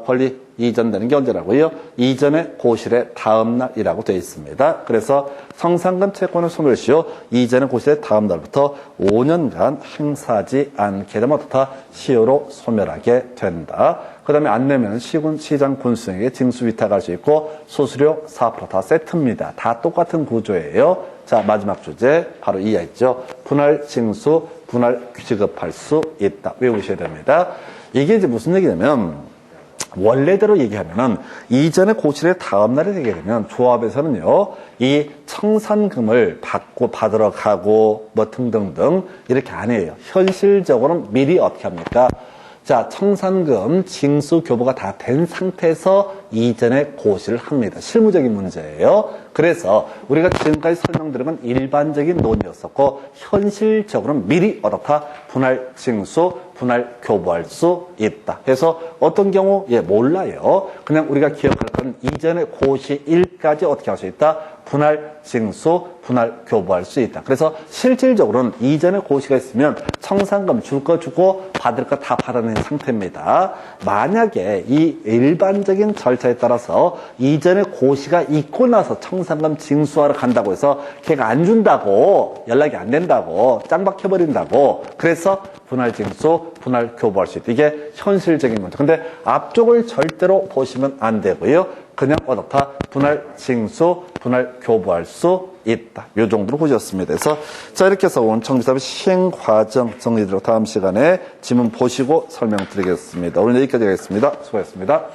권리 이전되는 게 언제라고요? 이전의 고실의 다음 날이라고 되어 있습니다. 그래서 청산금 채권의 소멸시효 이전의 고실의 다음 날부터 5년간 행사하지 않게 되면 어떻다? 시효로 소멸하게 된다. 그 다음에 안 내면 시장 군수에게 징수 위탁할 수 있고 수수료 4% 다 세트입니다. 다 똑같은 구조예요. 자, 마지막 주제 바로 이해했죠? 분할 징수, 분할 지급할 수 있다. 외우셔야 됩니다. 이게 이제 무슨 얘기냐면 원래대로 얘기하면은 이전의 고실의 다음 날이 되게 되면 조합에서는요, 이 청산금을 받으러 가고 뭐 등등등 이렇게 안 해요. 현실적으로는 미리 어떻게 합니까? 자, 청산금 징수 교부가 다 된 상태에서 이전에 고시를 합니다. 실무적인 문제예요. 그래서 우리가 지금까지 설명드린 건 일반적인 논의였었고 현실적으로는 미리 어떻다? 분할 징수, 분할 교부할 수 있다. 그래서 어떤 경우? 몰라요. 그냥 우리가 기억할 건 이전에 고시 1까지 어떻게 할 수 있다? 분할 징수, 분할 교부할 수 있다. 그래서 실질적으로는 이전에 고시가 있으면 청산금 줄 거 주고 받을 거 다 받아낸 상태입니다. 만약에 이 일반적인 절차에 따라서 이전에 고시가 있고 나서 청산금 징수하러 간다고 해서 걔가 안 준다고, 연락이 안 된다고, 짱박해버린다고, 그래서 분할 징수, 분할 교부할 수 있다. 이게 현실적인 문제. 근데 앞쪽을 절대로 보시면 안 되고요. 그냥 어떻다? 분할 징수, 분할 교부할 수 있다. 요 정도로 보셨습니다. 그래서 자, 이렇게 해서 원청지사비 시행 과정 정리드리고 다음 시간에 지문 보시고 설명드리겠습니다. 오늘 여기까지 하겠습니다. 수고하셨습니다.